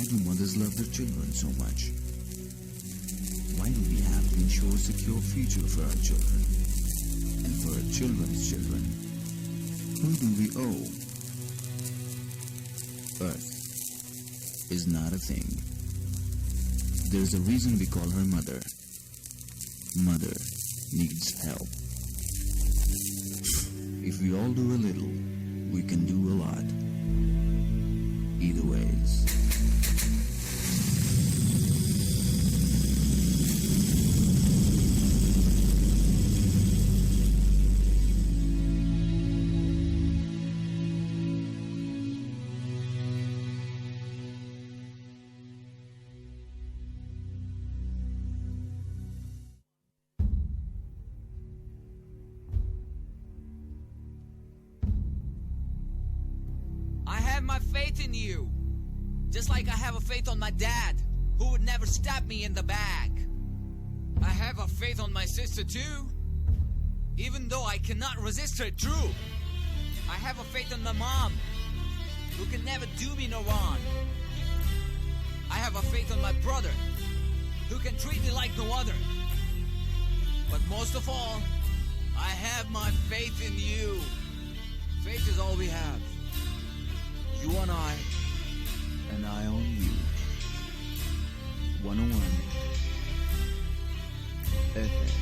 do mothers love their children so much? Why do we have to ensure a secure future for our children and for our children's children? Who do we owe? Earth is not a thing. There's a reason we call her mother. Mother needs help. If we all do a little, we can do a lot. Either ways. I have my faith in you. Just like I have a faith on my dad, who would never stab me in the back. I have a faith on my sister too, even though I cannot resist her true. I have a faith on my mom, who can never do me no wrong. I have a faith on my brother, who can treat me like no other. But most of all, I have my faith in you. Faith is all we have. You and I on you. 101 FM.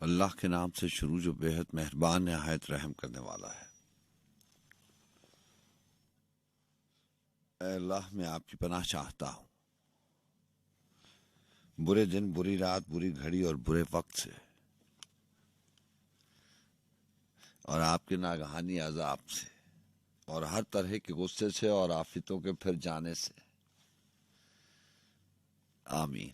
अल्लाह के नाम से शुरू जो बेहद मेहरबान निहायत रहम करने वाला है। ऐ अल्लाह, मैं आपकी पनाह चाहता हूँ बुरे दिन, बुरी रात, बुरी घड़ी और बुरे वक्त से, और आपके नागहानी अज़ाब से, और हर तरह के गुस्से से और आफितों के फिर जाने से। आमीन।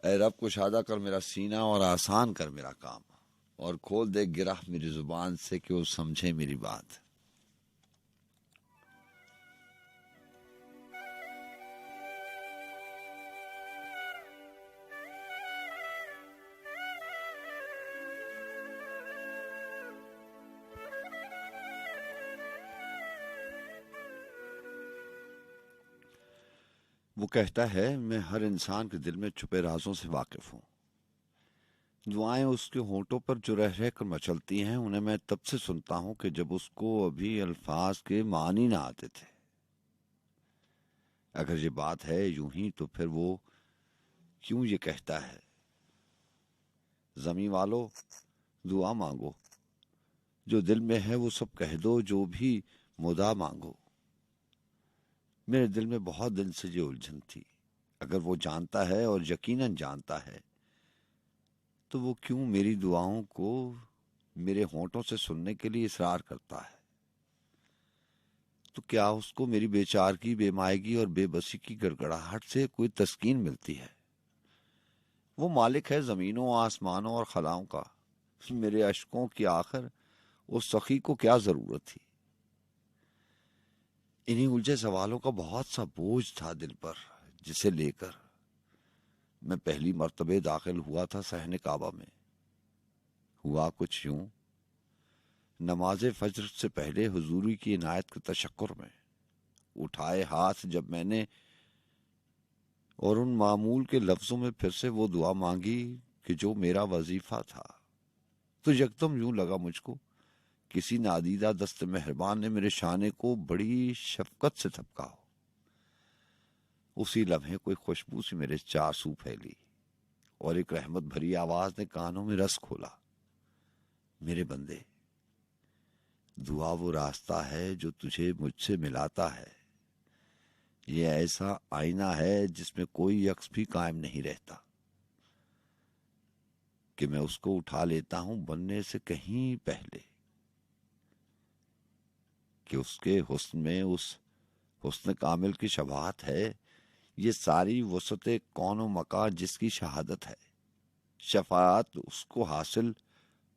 ऐ रब, कुशादा कर मेरा सीना और आसान कर मेरा काम, और खोल दे गिरह मेरी जुबान से कि वो समझे मेरी बात। वो कहता है, मैं हर इंसान के दिल में छुपे राजों से वाकिफ हूँ। दुआएं उसके होंठों पर जो रह रह कर मचलती हैं, उन्हें मैं तब से सुनता हूँ कि जब उसको अभी अल्फाज के मानी ना आते थे। अगर ये बात है यूं ही, तो फिर वो क्यों ये कहता है, ज़मीं वालों दुआ मांगो, जो दिल में है वो सब कह दो, जो भी मुदा मांगो। मेरे दिल में बहुत दिन से ये उलझन थी। अगर वो जानता है, और यकीनन जानता है, तो वो क्यों मेरी दुआओं को मेरे होंठों से सुनने के लिए इसरार करता है? तो क्या उसको मेरी बेचारगी, बेमायगी और बेबसी की गड़गड़ाहट से कोई तस्कीन मिलती है? वो मालिक है ज़मीनों, आसमानों और खलाओं का। मेरे अश्कों की आखिर उस सखी को क्या ज़रूरत थी? इन्हीं उलझे सवालों का बहुत सा बोझ था दिल पर, जिसे लेकर मैं पहली मर्तबे दाखिल हुआ था सहने काबा में। हुआ कुछ यूं, नमाज फज्र से पहले हुजूरी की इनायत के तशक्कुर में उठाए हाथ जब मैंने, और उन मामूल के लफ्जों में फिर से वो दुआ मांगी कि जो मेरा वजीफा था, तो यकदम यूं लगा मुझको किसी नादीदा दस्त मेहरबान ने मेरे शाने को बड़ी शफकत से थपका हो। उसी लम्हे कोई खुशबू सी मेरे चासू फैली, और एक रहमत भरी आवाज ने कानों में रस खोला। मेरे बंदे, दुआ वो रास्ता है जो तुझे मुझसे मिलाता है। ये ऐसा आईना है जिसमें कोई अक्स भी कायम नहीं रहता, कि मैं उसको उठा लेता हूं बनने से कहीं पहले, कि उसके हुस्न में उस हुस्न कामिल की शबाहत है। ये सारी वसअत कौनो मका जिसकी शहादत है, शफाअत उसको हासिल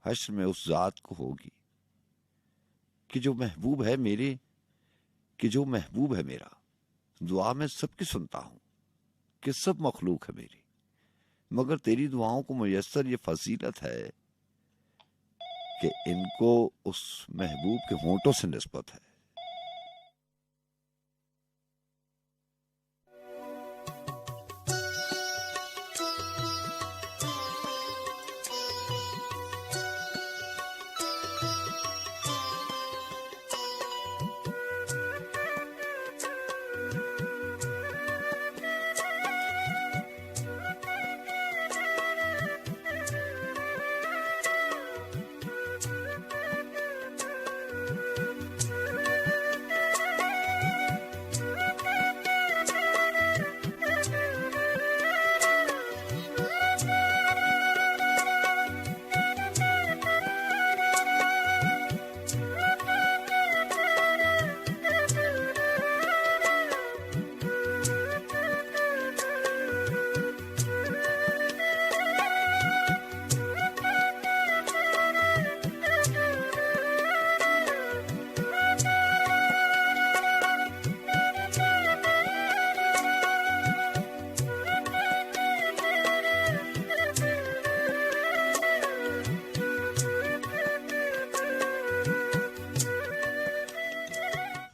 हश्र में उस जात को होगी, कि जो महबूब है मेरे, कि जो महबूब है मेरा, दुआ मैं सबकी सुनता हूं, कि सब मखलूक है मेरी, मगर तेरी दुआओं को मुयस्सर ये फजीलत है कि इनको उस महबूब के होंठों से निस्बत है।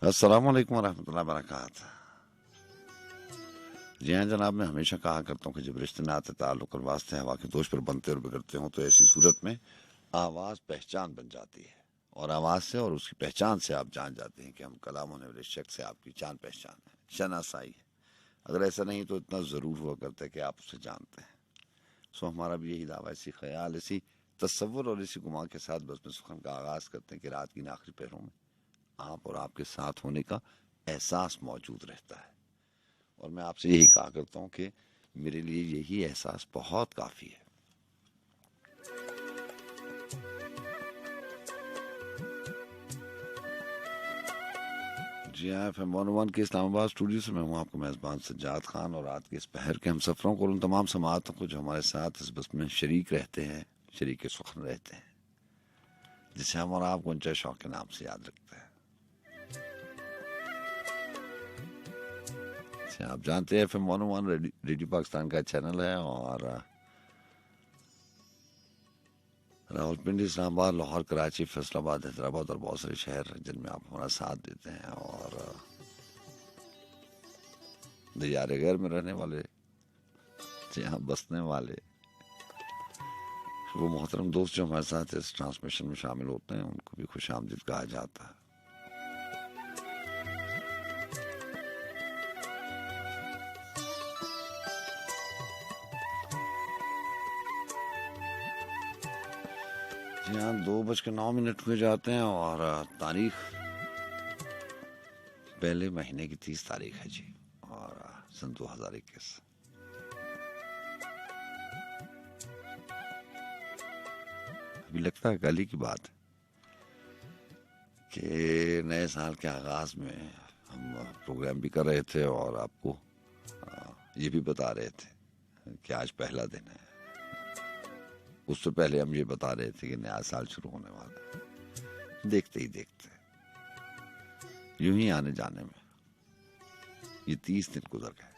अस्सलाम वालेकुम रहमतुल्लाहि व बरकातहू। जी हाँ जनाब, मैं हमेशा कहा करता हूँ कि जब रिश्ते नाते ताल्लुक और वास्ते हवा के दोष पर बनते और बिगड़ते हों तो ऐसी सूरत में आवाज़ पहचान बन जाती है, और आवाज़ से और उसकी पहचान से आप जान जाते हैं कि हम कलाम होने वाले शख्स से आपकी जान पहचान है, शनासाई है। अगर ऐसा नहीं तो इतना ज़रूर हुआ करता है कि आप उसे जानते हैं। सो हमारा भी यही दावा, इसी ख्याल, इसी तसव्वुर और इसी गुमान के साथ बज़्म सुखन का आगाज़ करते हैं कि रात की इन आखिरी पहरों में आप और आपके साथ होने का एहसास मौजूद रहता है। और मैं आपसे यही कहा करता हूँ कि मेरे लिए यही एहसास बहुत काफ़ी है। जी हाँ, FM 101 के इस्लामाबाद स्टूडियो से मैं हूँ आपको मेज़बान सज्जाद खान, और रात के इस पहर के हम सफ़रों को, उन तमाम समाअतों को जो हमारे साथ इस बस में शरीक रहते हैं, शरीक सुखन रहते हैं, जिसे हम और आप गुंचा शौक के नाम से याद रखते हैं। आप जानते हैं FM 101 रेडियो पाकिस्तान का चैनल है, और रावलपिंडी, इस्लामाबाद, लाहौर, कराची, फैसलाबाद, हैदराबाद और बहुत सारे शहर हैं जिनमें आप हमारा साथ देते हैं। और दियारे गैर में रहने वाले, यहाँ बसने वाले वो मोहतरम दोस्त जो हमारे साथ इस ट्रांसमिशन में शामिल होते हैं, उनको भी खुश आमदीद कहा जाता है। यहाँ 2:09 हुए जाते हैं, और तारीख पहले महीने की 30 तारीख है जी, और सन 2021। अभी लगता है कल ही की बात है कि नए साल के आगाज में हम प्रोग्राम भी कर रहे थे और आपको ये भी बता रहे थे कि आज पहला दिन है। उससे पहले हम ये बता रहे थे कि नया साल शुरू होने वाला है। देखते ही देखते यूं ही आने जाने में ये 30 दिन गुजर गए।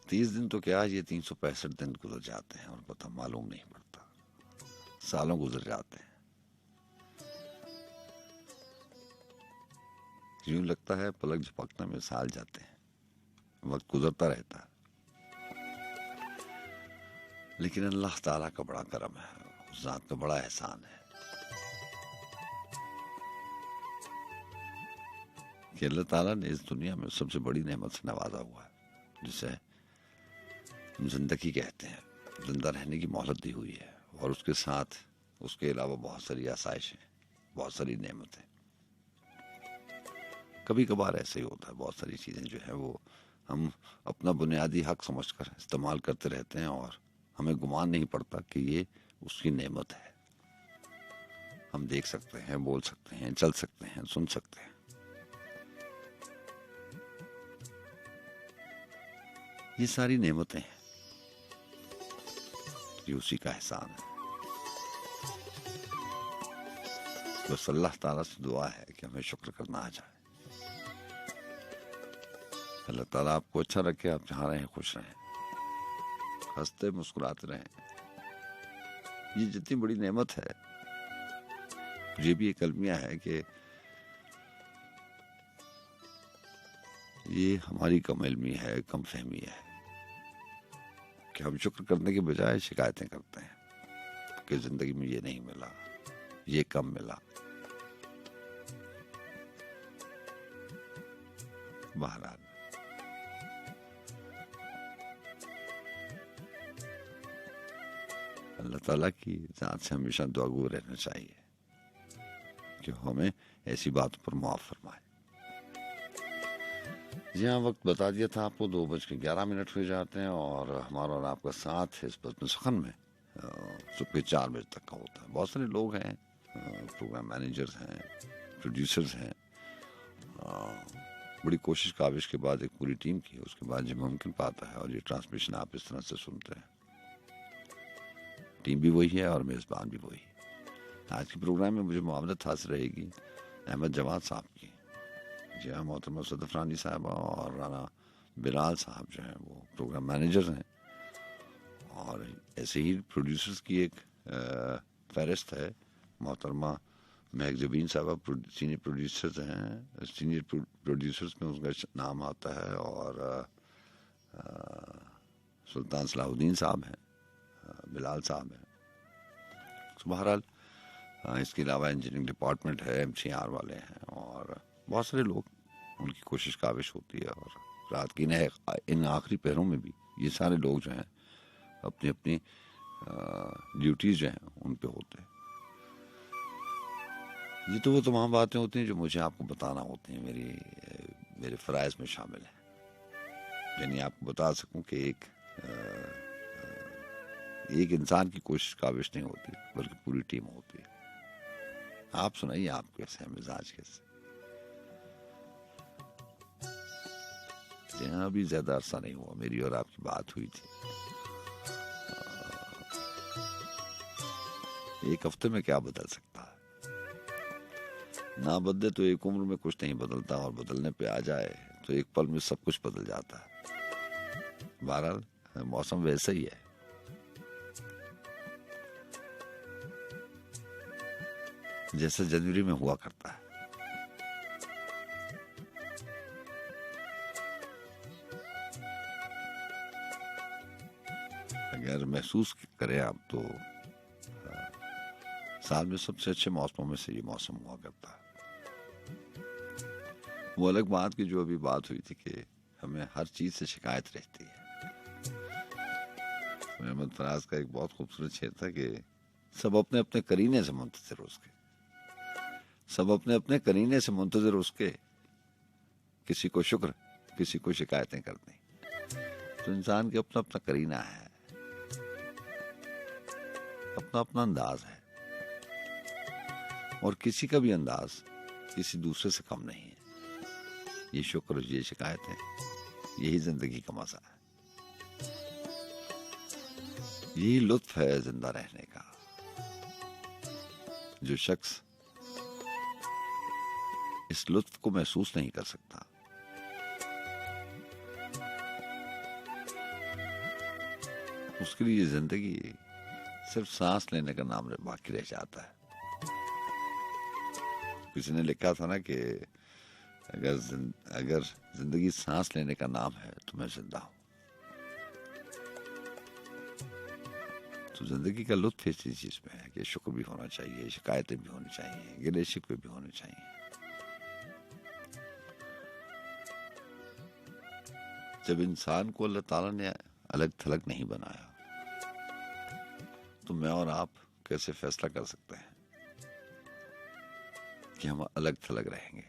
30 दिन तो क्या, ये 365 दिन गुजर जाते हैं और पता मालूम नहीं पड़ता, सालों गुजर जाते हैं। यूं लगता है पलक झपकने में साल जाते हैं, वक्त गुजरता रहता है। लेकिन अल्लाह ताला का बड़ा करम है, उस जात का बड़ा एहसान है कि अल्लाह ताला ने इस दुनिया में सबसे बड़ी नेमत से नवाजा हुआ है, जिसे जिंदगी कहते हैं। जिंदा रहने की मोहलत दी हुई है, और उसके साथ उसके अलावा बहुत सारी आसाइशें, बहुत सारी नेमतें। कभी कभार ऐसे ही होता है, बहुत सारी चीज़ें जो है वो हम अपना बुनियादी हक समझकर इस्तेमाल करते रहते हैं और हमें गुमान नहीं पड़ता कि ये उसकी नेमत है। हम देख सकते हैं, बोल सकते हैं, चल सकते हैं, सुन सकते हैं। ये सारी नेमतें हैं, ये उसी का एहसान है। बस अल्लाह ताला से दुआ है कि हमें शुक्र करना आ जाए। अल्लाह ताला आपको अच्छा रखे, आप जहाँ रहें खुश रहें, हंसते मुस्कुराते रहें। ये जितनी बड़ी नेमत है, ये भी एक अलमिया है कि ये हमारी कम इल्मी है, कम फहमी है कि हम शुक्र करने के बजाय शिकायतें करते हैं कि जिंदगी में ये नहीं मिला, ये कम मिला। बहरहाल अल्लाह ताला की ज़ात से हमेशा दुआगो रहना चाहिए कि हमें ऐसी बातों पर माफ फरमाए। जी हाँ, वक्त बता दिया था आपको, 2:11 हो जाते हैं और हमारा और आपका साथ इस बज़्म सुखन में सुबह 4 बजे तक का होता है। बहुत सारे लोग हैं, प्रोग्राम मैनेजर्स हैं, प्रोड्यूसर्स हैं। बड़ी कोशिश काविश के बाद एक पूरी टीम की, उसके बाद जब मुमकिन पाता है और ये ट्रांसमिशन आप इस तरह से सुनते हैं। टीम भी वही है और मेज़बान भी वही। आज के प्रोग्राम में मुझे मुआवनत हासिल रहेगी अहमद जवाद साहब की। जी हाँ, मोहतरमा सदफ रानी साहब और राना बिलाल साहब जो हैं वो प्रोग्राम मैनेजर्स हैं। और ऐसे ही प्रोड्यूसर्स की एक फहरिस्त है। मोहतरमा महक जबीन साहब सीनियर प्रोड्यूसर्स हैं, सीनियर प्रोड्यूसर्स में उनका नाम आता है। और सुल्तान सलाहुद्दीन साहब हैं, बिलाल साहब हैं। तो बहरहाल इसके अलावा इंजीनियरिंग डिपार्टमेंट है, MCR वाले हैं और बहुत सारे लोग, उनकी कोशिश काविश होती है। और रात की इन आखिरी पहरों में भी ये सारे लोग जो हैं अपनी अपनी ड्यूटीज़ जो हैं उन पे होते हैं। ये तो वो तमाम बातें होती हैं जो मुझे आपको बताना होती हैं, मेरे फ़राइज़ में शामिल है। यानी आपको बता सकूं कि एक इंसान की कोशिश काविश नहीं होती बल्कि पूरी टीम होती है। आप सुनाइए, आप कैसे हैं, मिजाज कैसे? यहाँ भी ज्यादा अरसा नहीं हुआ मेरी और आपकी बात हुई थी। एक हफ्ते में क्या बदल सकता है? ना बदले तो एक उम्र में कुछ नहीं बदलता और बदलने पे आ जाए तो एक पल में सब कुछ बदल जाता है। बहरहाल मौसम वैसा ही है। जैसे जनवरी में हुआ करता है। अगर महसूस करें आप तो साल में सबसे अच्छे मौसमों में से ये मौसम हुआ करता है। वो अलग बात की जो अभी बात हुई थी कि हमें हर चीज से शिकायत रहती है। मोहम्मद फराज का एक बहुत खूबसूरत शेर था कि सब अपने अपने करीने से मुंतज़िर उसके, सब अपने अपने करीने से मुंतज़िर उसके, किसी को शुक्र किसी को शिकायतें करनी। तो इंसान के अपना अपना करीना है, अपना अपना अंदाज है और किसी का भी अंदाज किसी दूसरे से कम नहीं है। ये शुक्र, ये शिकायतें, यही जिंदगी का मजा है, यही लुत्फ है जिंदा रहने का। जो शख्स इस लुत्फ को महसूस नहीं कर सकता उसके लिए जिंदगी सिर्फ सांस लेने का नाम बाकी रह जाता है। किसी ने लिखा था ना कि अगर जिंदगी सांस लेने का नाम है तो मैं जिंदा हूं। तो जिंदगी का लुत्फ इसी चीज में है कि शुक्र भी होना चाहिए, शिकायतें भी होनी चाहिए, गिले शिकवे भी होने चाहिए। जब इंसान को अल्लाह ताला ने अलग थलग नहीं बनाया तो मैं और आप कैसे फैसला कर सकते हैं कि हम अलग थलग रहेंगे?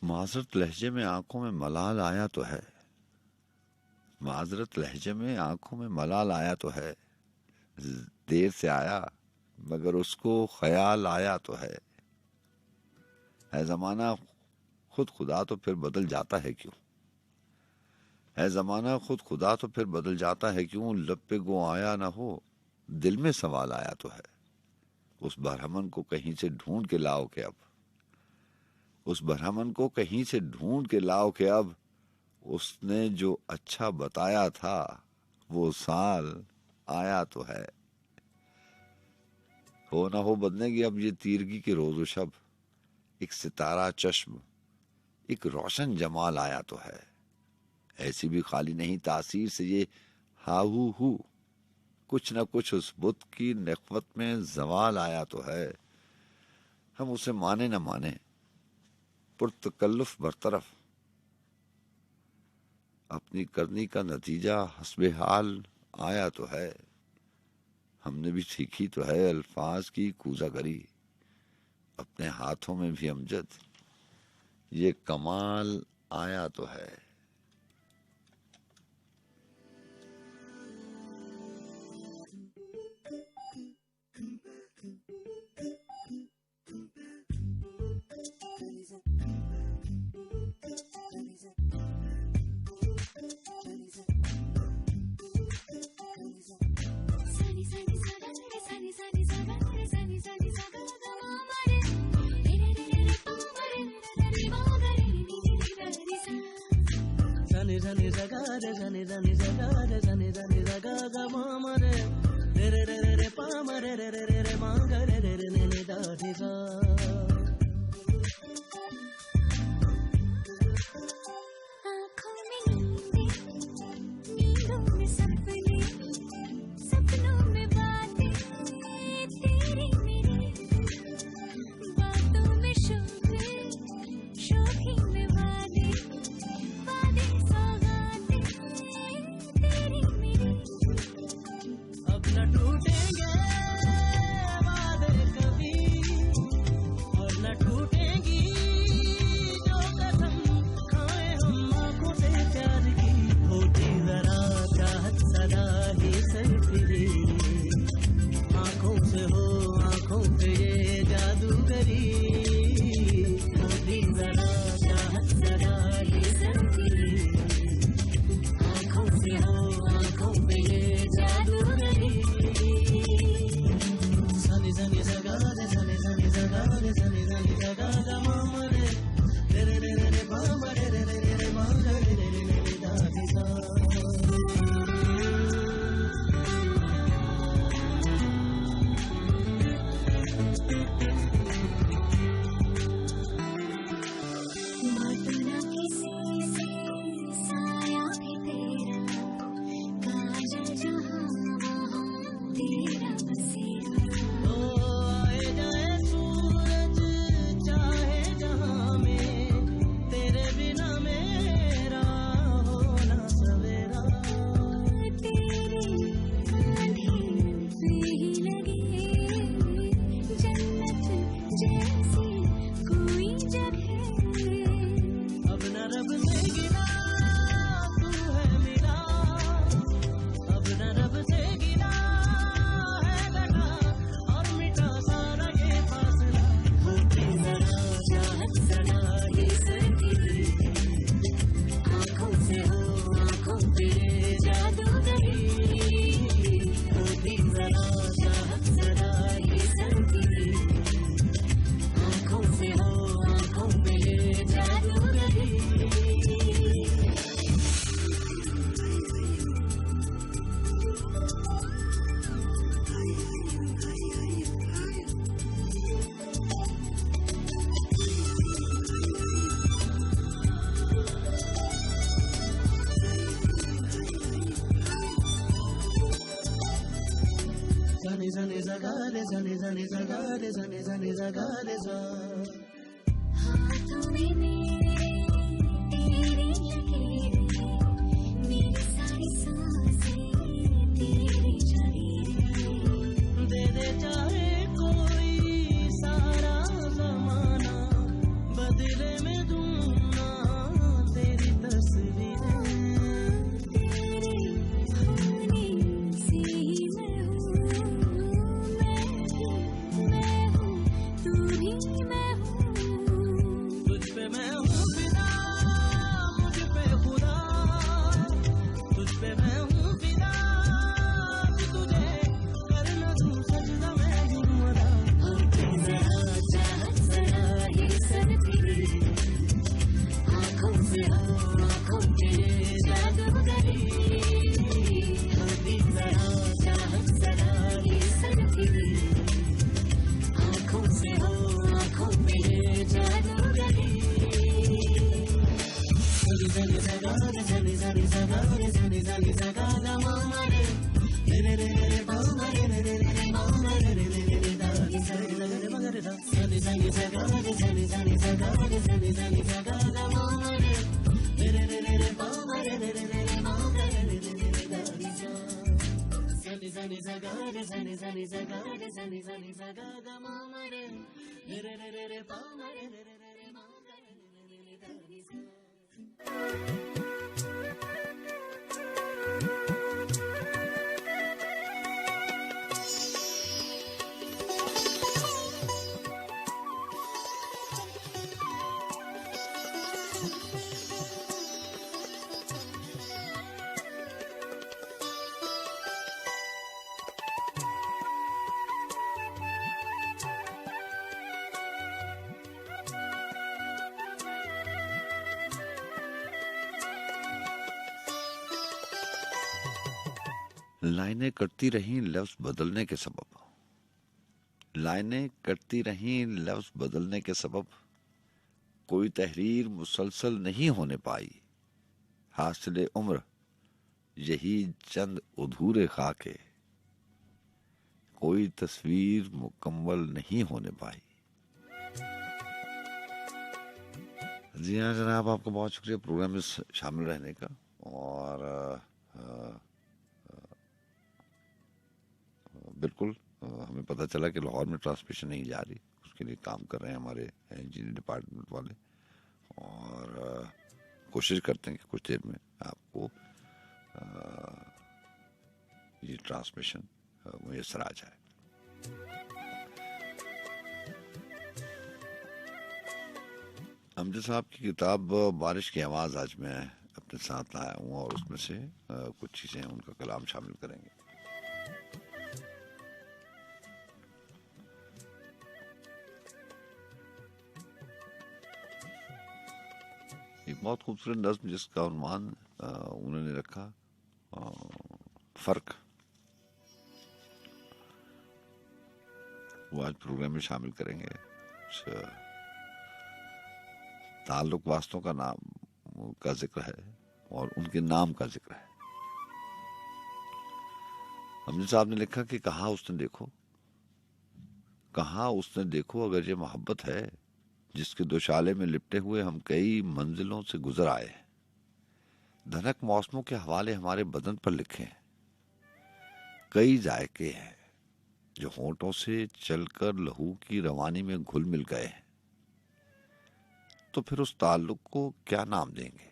माजरत लहजे में आंखों में मलाल आया तो है, माजरत लहजे में आंखों में मलाल आया तो है, देर से आया मगर उसको ख्याल आया तो है जमाना खुद खुदा तो फिर बदल जाता है क्यों, है जमाना खुद खुदा तो फिर बदल जाता है क्यों, लब पे गो आया ना हो दिल में सवाल आया तो है। उस बरहमन को कहीं से ढूंढ के लाओ के अब, उस बरहमन को कहीं से ढूंढ के लाओ के अब, उसने जो अच्छा बताया था वो साल आया तो है। हो ना हो बदलेंगे अब ये तीरगी के रोज़ो शब, एक सितारा चश्म एक रोशन जमाल आया तो है। ऐसी भी खाली नहीं तासीर से ये हाहू हू, कुछ न कुछ उस बुत की नखवत में जवाल आया तो है। हम उसे माने न माने पुरतकल्लुफ बरतरफ, अपनी करनी का नतीजा हस्बे हाल आया तो है। हमने भी सीखी तो है अल्फाज की कूजागरी, अपने हाथों में भी अमजद ये कमाल आया तो है। हाथों में मेरे तेरी लकीरें, मेरी सारी सांसें तेरी जगीरें। दे दे चाहे कोई सारा ज़माना, बदले में दूँ लाइनें कटती रहीं लफ्ज बदलने के सबब, लाइनें कटती रहीं लफ्ज बदलने के सबब, कोई तहरीर मुसलसल नहीं होने पाई, हासिले उम्र यही चंद अधूरे खाके, कोई तस्वीर मुकम्मल नहीं होने पाई। जी हाँ जनाब, आपका बहुत शुक्रिया प्रोग्राम में शामिल रहने का। और बिल्कुल हमें पता चला कि लाहौर में ट्रांसमिशन नहीं जा रही, उसके लिए काम कर रहे हैं हमारे इंजीनियर डिपार्टमेंट वाले, और कोशिश करते हैं कि कुछ देर में आपको ये ट्रांसमिशन मुयसर आ जाए। अमजद साहब की किताब बारिश की आवाज़ आज मैं अपने साथ लाया हूँ, और उसमें से कुछ चीज़ें उनका कलाम शामिल करेंगे। एक बहुत खूबसूरत नज़्म जिसका उन्वान उन्होंने रखा फ़र्क, वो आज प्रोग्राम में शामिल करेंगे। ताल्लुक वास्तों का नाम का जिक्र है और उनके नाम का जिक्र है। अमजद साहब ने लिखा कि कहा उसने देखो, कहा उसने देखो अगर ये मोहब्बत है जिसके दोशाले में लिपटे हुए हम कई मंजिलों से गुजर आए हैं। धनक मौसमों के हवाले हमारे बदन पर लिखे हैं, कई जायके हैं जो होंठों से चलकर लहू की रवानी में घुल मिल गए हैं। तो फिर उस ताल्लुक को क्या नाम देंगे?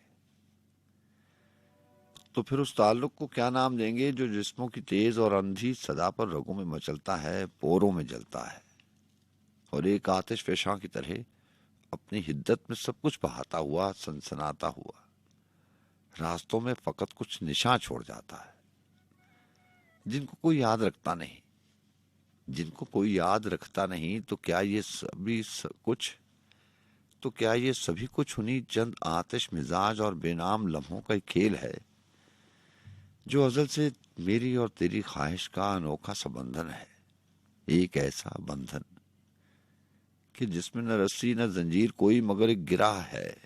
तो फिर उस ताल्लुक को क्या नाम देंगे जो जिस्मों की तेज और अंधी सदा पर रगों में मचलता है, पोरों में जलता है, और एक आतिश फेशां की तरह अपनी हिद्दत में सब कुछ बहाता हुआ, सनसनाता हुआ रास्तों में फकत कुछ निशान छोड़ जाता है, जिनको कोई याद रखता नहीं। जिनको कोई याद रखता नहीं तो क्या ये सभी कुछ उन्हीं चंद आतिश मिजाज और बेनाम लम्हों का एक खेल है जो अजल से मेरी और तेरी ख्वाहिश का अनोखा सा बंधन है। एक ऐसा बंधन कि जिसमें न रस्सी न जंजीर कोई मगर एक गिराह है,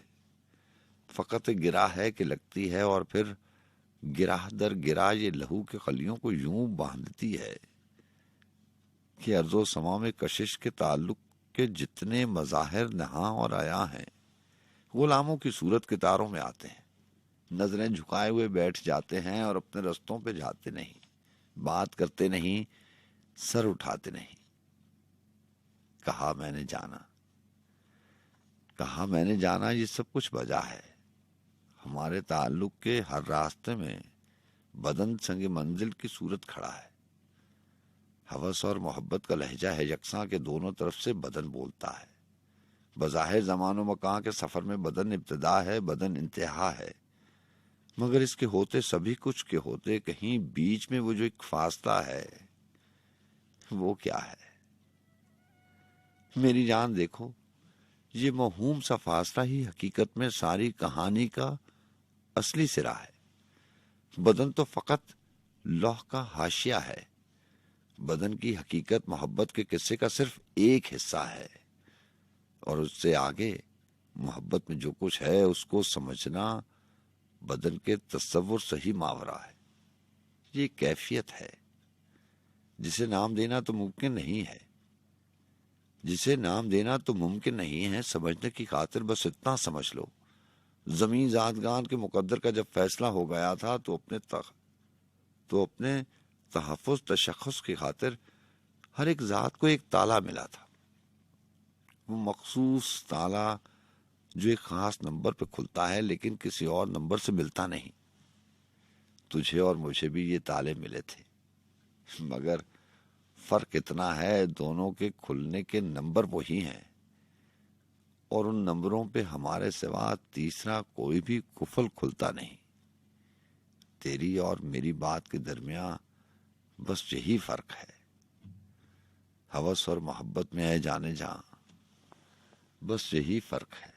फकत एक गिराह है कि लगती है और फिर गिराह दर गिराह ये लहू के खलियों को यूं बांधती है कि अर्जो समा में कशिश के ताल्लुक के जितने मज़ाहिर नहा और आया हैं गुलामों की सूरत के तारों में आते हैं, नजरें झुकाए हुए बैठ जाते हैं और अपने रस्तों पे जाते नहीं, बात करते नहीं, सर उठाते नहीं। कहा मैंने जाना ये सब कुछ वजह है। हमारे ताल्लुक के हर रास्ते में बदन संगे मंजिल की सूरत खड़ा है। हवस और मोहब्बत का लहजा है यकसां के दोनों तरफ से बदन बोलता है। बज़ाहिर ज़मानो मकां के सफर में बदन इब्तिदा है, बदन इंतहा है, मगर इसके होते सभी कुछ के होते कहीं बीच में वो जो एक फासला है वो क्या है? मेरी जान देखो, ये मौहूम सा फासला ही हकीकत में सारी कहानी का असली सिरा है। बदन तो फकत लौह का हाशिया है। बदन की हकीकत मोहब्बत के किस्से का सिर्फ एक हिस्सा है, और उससे आगे मोहब्बत में जो कुछ है उसको समझना बदन के तस्वुर से ही मावरा है। ये कैफियत है जिसे नाम देना तो मुमकिन नहीं है। जिसे नाम देना तो मुमकिन नहीं है, समझने की खातिर बस इतना समझ लो, जमीन ज़ातगान के मुकद्दर का जब फैसला हो गया था तो अपने तहफ़्फ़ुज़ तशख़्ख़ुस की खातिर हर एक ज़ात को एक ताला मिला था। वो मखसूस ताला जो एक ख़ास नंबर पे खुलता है लेकिन किसी और नंबर से मिलता नहीं। तुझे और मुझे भी ये ताले मिले थे, मगर फ़र्क इतना है, दोनों के खुलने के नंबर वही हैं और उन नंबरों पे हमारे सिवा तीसरा कोई भी कुफल खुलता नहीं। तेरी और मेरी बात के दरमियान बस यही फ़र्क है। हवस और मोहब्बत में है जाने जहां, बस यही फ़र्क है।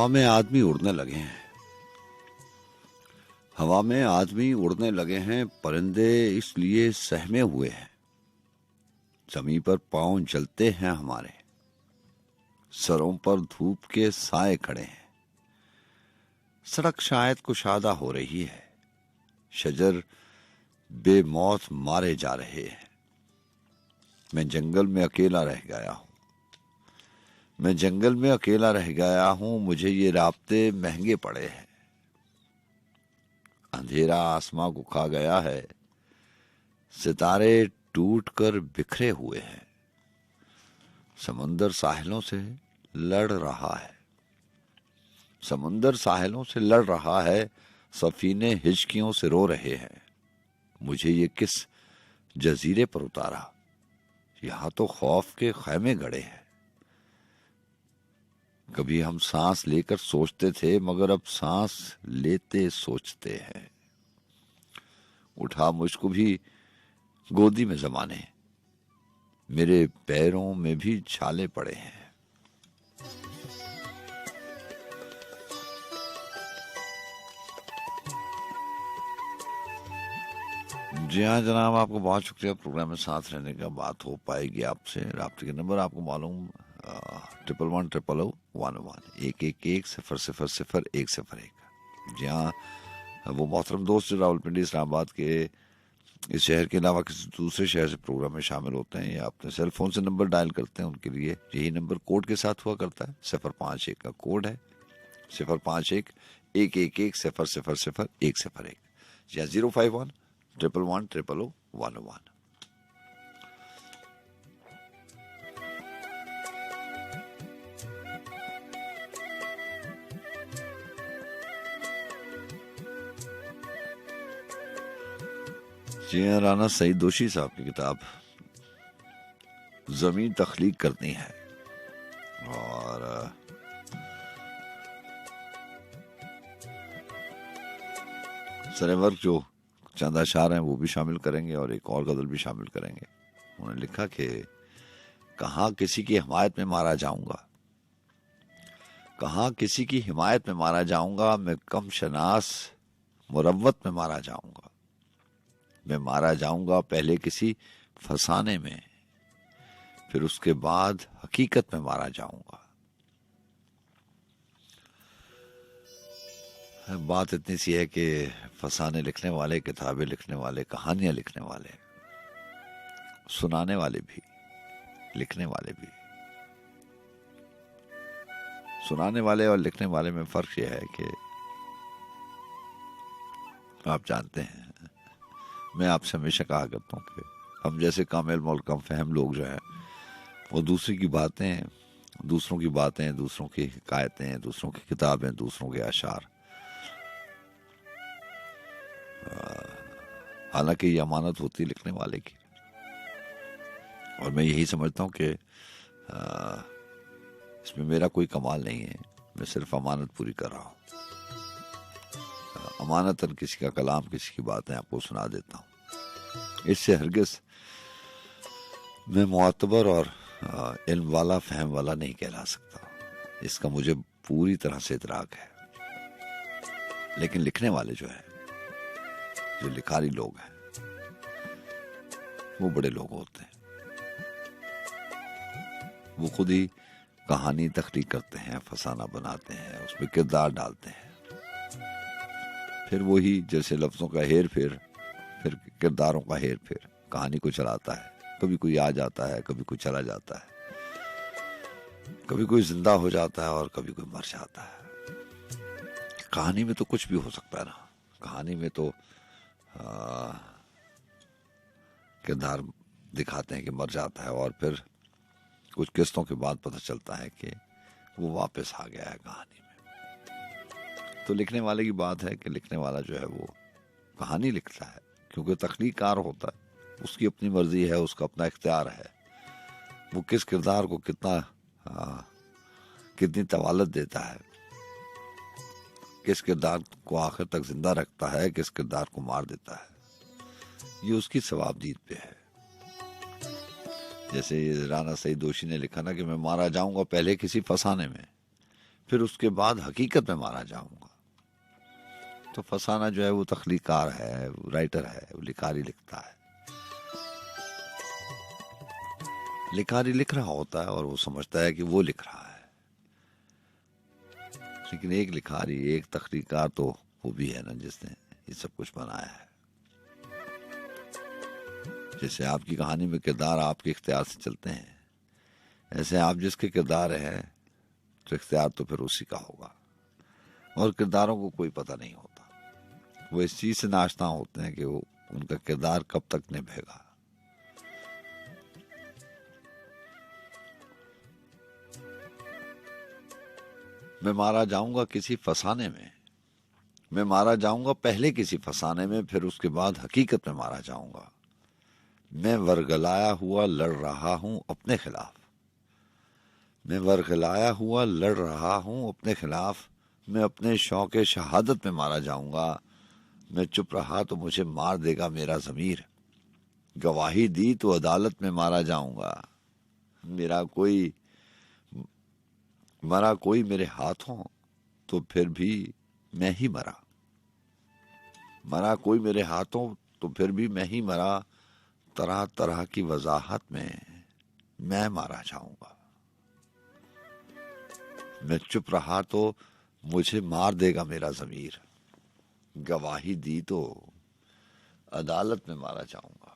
हवा में आदमी उड़ने लगे हैं, हवा में आदमी उड़ने लगे हैं, परिंदे इसलिए सहमे हुए हैं। जमीन पर पांव जलते हैं हमारे, सरों पर धूप के साए खड़े हैं। सड़क शायद कुशादा हो रही है, शजर बेमौत मारे जा रहे हैं। मैं जंगल में अकेला रह गया हूं, मैं जंगल में अकेला रह गया हूं, मुझे ये राब्ते महंगे पड़े हैं। अंधेरा आसमां को खा गया है, सितारे टूट कर बिखरे हुए हैं। समंदर साहिलों से लड़ रहा है, समंदर साहिलों से लड़ रहा है, सफीने हिचकियों से रो रहे हैं। मुझे ये किस जजीरे पर उतारा, यहां तो खौफ के खैमे गड़े हैं। कभी हम सांस लेकर सोचते थे, मगर अब सांस लेते सोचते हैं। उठा मुझको भी गोदी में जमाने, मेरे पैरों में भी छाले पड़े हैं। जी हाँ जनाब, आपको बहुत शुक्रिया प्रोग्राम में साथ रहने का। बात हो पाएगी आपसे। राब्ते के नंबर आपको मालूम 11100111 111000101। जी हाँ, वो मोहतरम दोस्त रावलपिंडी इस्लामाबाद के इस शहर के अलावा किसी दूसरे शहर से प्रोग्राम में शामिल होते हैं या अपने सेल फोन से नंबर डायल करते हैं, उनके लिए यही नंबर कोड के साथ हुआ करता है। 051 का कोड है, 051-111-000101 या 051-111-000111। जी हाँ, राना सईद दोशी साहब की किताब जमीन तख्लीक करनी है, और सरे वर्ग जो चंद अशार हैं वो भी शामिल करेंगे और एक और गजल भी शामिल करेंगे। उन्होंने लिखा कि कहाँ किसी की हिमायत में मारा जाऊंगा, कहाँ किसी की हिमायत में मारा जाऊंगा, मैं कम शनास मुरव्वत में मारा जाऊंगा। मैं मारा जाऊंगा पहले किसी फसाने में, फिर उसके बाद हकीकत में मारा जाऊंगा। बात इतनी सी है कि फसाने लिखने वाले, किताबें लिखने वाले, कहानियां लिखने वाले, सुनाने वाले भी, लिखने वाले भी। सुनाने वाले और लिखने वाले में फर्क यह है कि आप जानते हैं, मैं आपसे हमेशा कहा करता हूँ कि हम जैसे कामिल कम फहम लोग जो हैं, वो दूसरों की बातें, दूसरों की हिकायतें, दूसरों की किताबें, दूसरों के अशार, हालांकि ये अमानत होती है लिखने वाले की, और मैं यही समझता हूँ कि इसमें मेरा कोई कमाल नहीं है, मैं सिर्फ अमानत पूरी कर रहा हूँ। अमानतन किसी का कलाम, किसी की बातें आपको सुना देता हूँ। इससे हरगिज मैं मुअतबर और इल्म वाला, फहम वाला नहीं कहला सकता, इसका मुझे पूरी तरह से इतराक है। लेकिन लिखने वाले जो है, जो लिखारी लोग हैं, वो बड़े लोग होते हैं। वो खुद ही कहानी तख्लीक करते हैं, फसाना बनाते हैं, उसमें किरदार डालते हैं, फिर वही जैसे लफ्जों का हेर फेर, फिर किरदारों का हेर फेर कहानी को चलाता है। कभी कोई आ जाता है, कभी कोई चला जाता है, कभी कोई जिंदा हो जाता है और कभी कोई मर जाता है। कहानी में तो कुछ भी हो सकता है ना, कहानी में तो किरदार दिखाते हैं कि मर जाता है और फिर कुछ किस्तों के बाद पता चलता है कि वो वापस आ गया है कहानी में। तो लिखने वाले की बात है कि लिखने वाला जो है वो कहानी लिखता है, क्योंकि तख्लीककार होता है, उसकी अपनी मर्जी है, उसका अपना इख्तियार है, वो किस किरदार को कितनी तवालत देता है, किस किरदार को आखिर तक जिंदा रखता है, किस किरदार को मार देता है, ये उसकी सवाबदीद पे है। जैसे राना सईद दोशी ने लिखा ना कि मैं मारा जाऊंगा पहले किसी फसाने में, फिर उसके बाद हकीकत में मारा जाऊंगा। तो फसाना जो है वो तख्लीकार है, वो राइटर है, वो लिखारी लिखता है। लिखारी लिख रहा होता है और वो समझता है कि वो लिख रहा है, लेकिन एक लिखारी, एक तख्लीकार तो वो भी है ना जिसने ये सब कुछ बनाया है। जैसे आपकी कहानी में किरदार आपके इख्तियार से चलते हैं, ऐसे आप जिसके किरदार है तो इख्तियार तो फिर उसी का होगा। और किरदारों को कोई पता नहीं होता, वो इस चीज से नाश्ता होते हैं कि वो उनका किरदार कब तक निभेगा। मैं मारा जाऊंगा किसी फसाने में, मैं मारा जाऊंगा पहले किसी फसाने में, फिर उसके बाद हकीकत में मारा जाऊंगा। मैं वरगलाया हुआ लड़ रहा हूं अपने खिलाफ, मैं वरगलाया हुआ लड़ रहा हूं अपने खिलाफ। मैं अपने शौक शहादत में मारा जाऊंगा। मैं चुप रहा तो मुझे मार देगा मेरा ज़मीर। गवाही दी तो अदालत में मारा जाऊंगा। मरा कोई मेरे हाथों तो फिर भी मैं ही मरा। मरा कोई मेरे हाथों तो फिर भी मैं ही मरा। तरह तरह की वजाहत में मैं मारा जाऊंगा। मैं चुप रहा तो मुझे मार देगा मेरा ज़मीर। गवाही दी तो अदालत में मारा जाऊंगा।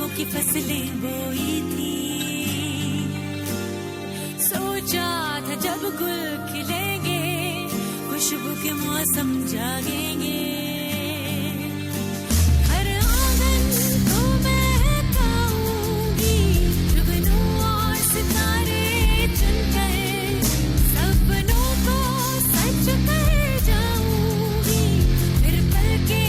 की फसलें बोई थी, सोचा था जब गुल खिलेंगे, खुशबू के मौसम जागेंगे। हर आंगन को महकाऊंगी, जुगनू और सितारे चुनकर सपनों को सच कर जाऊंगी। फिर पल के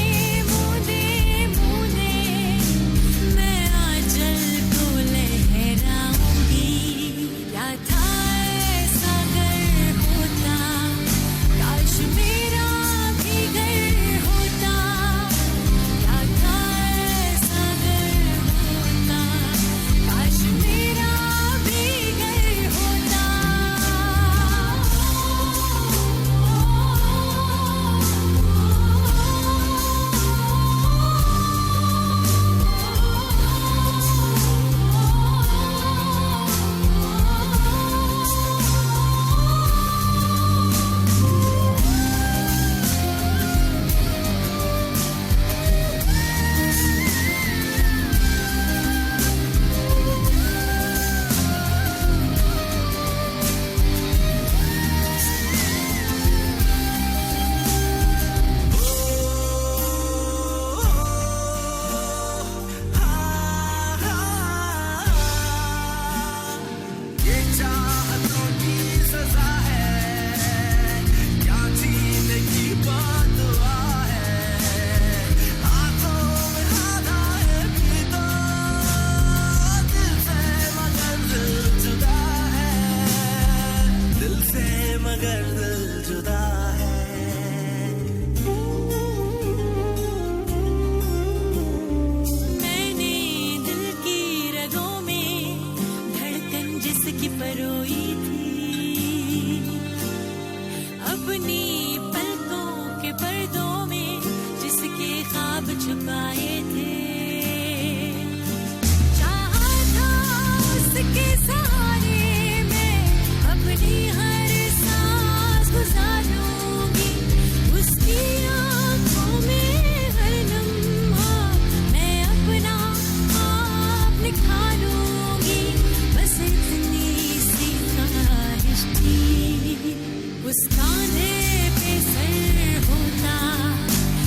उस कांधे पे सर होता,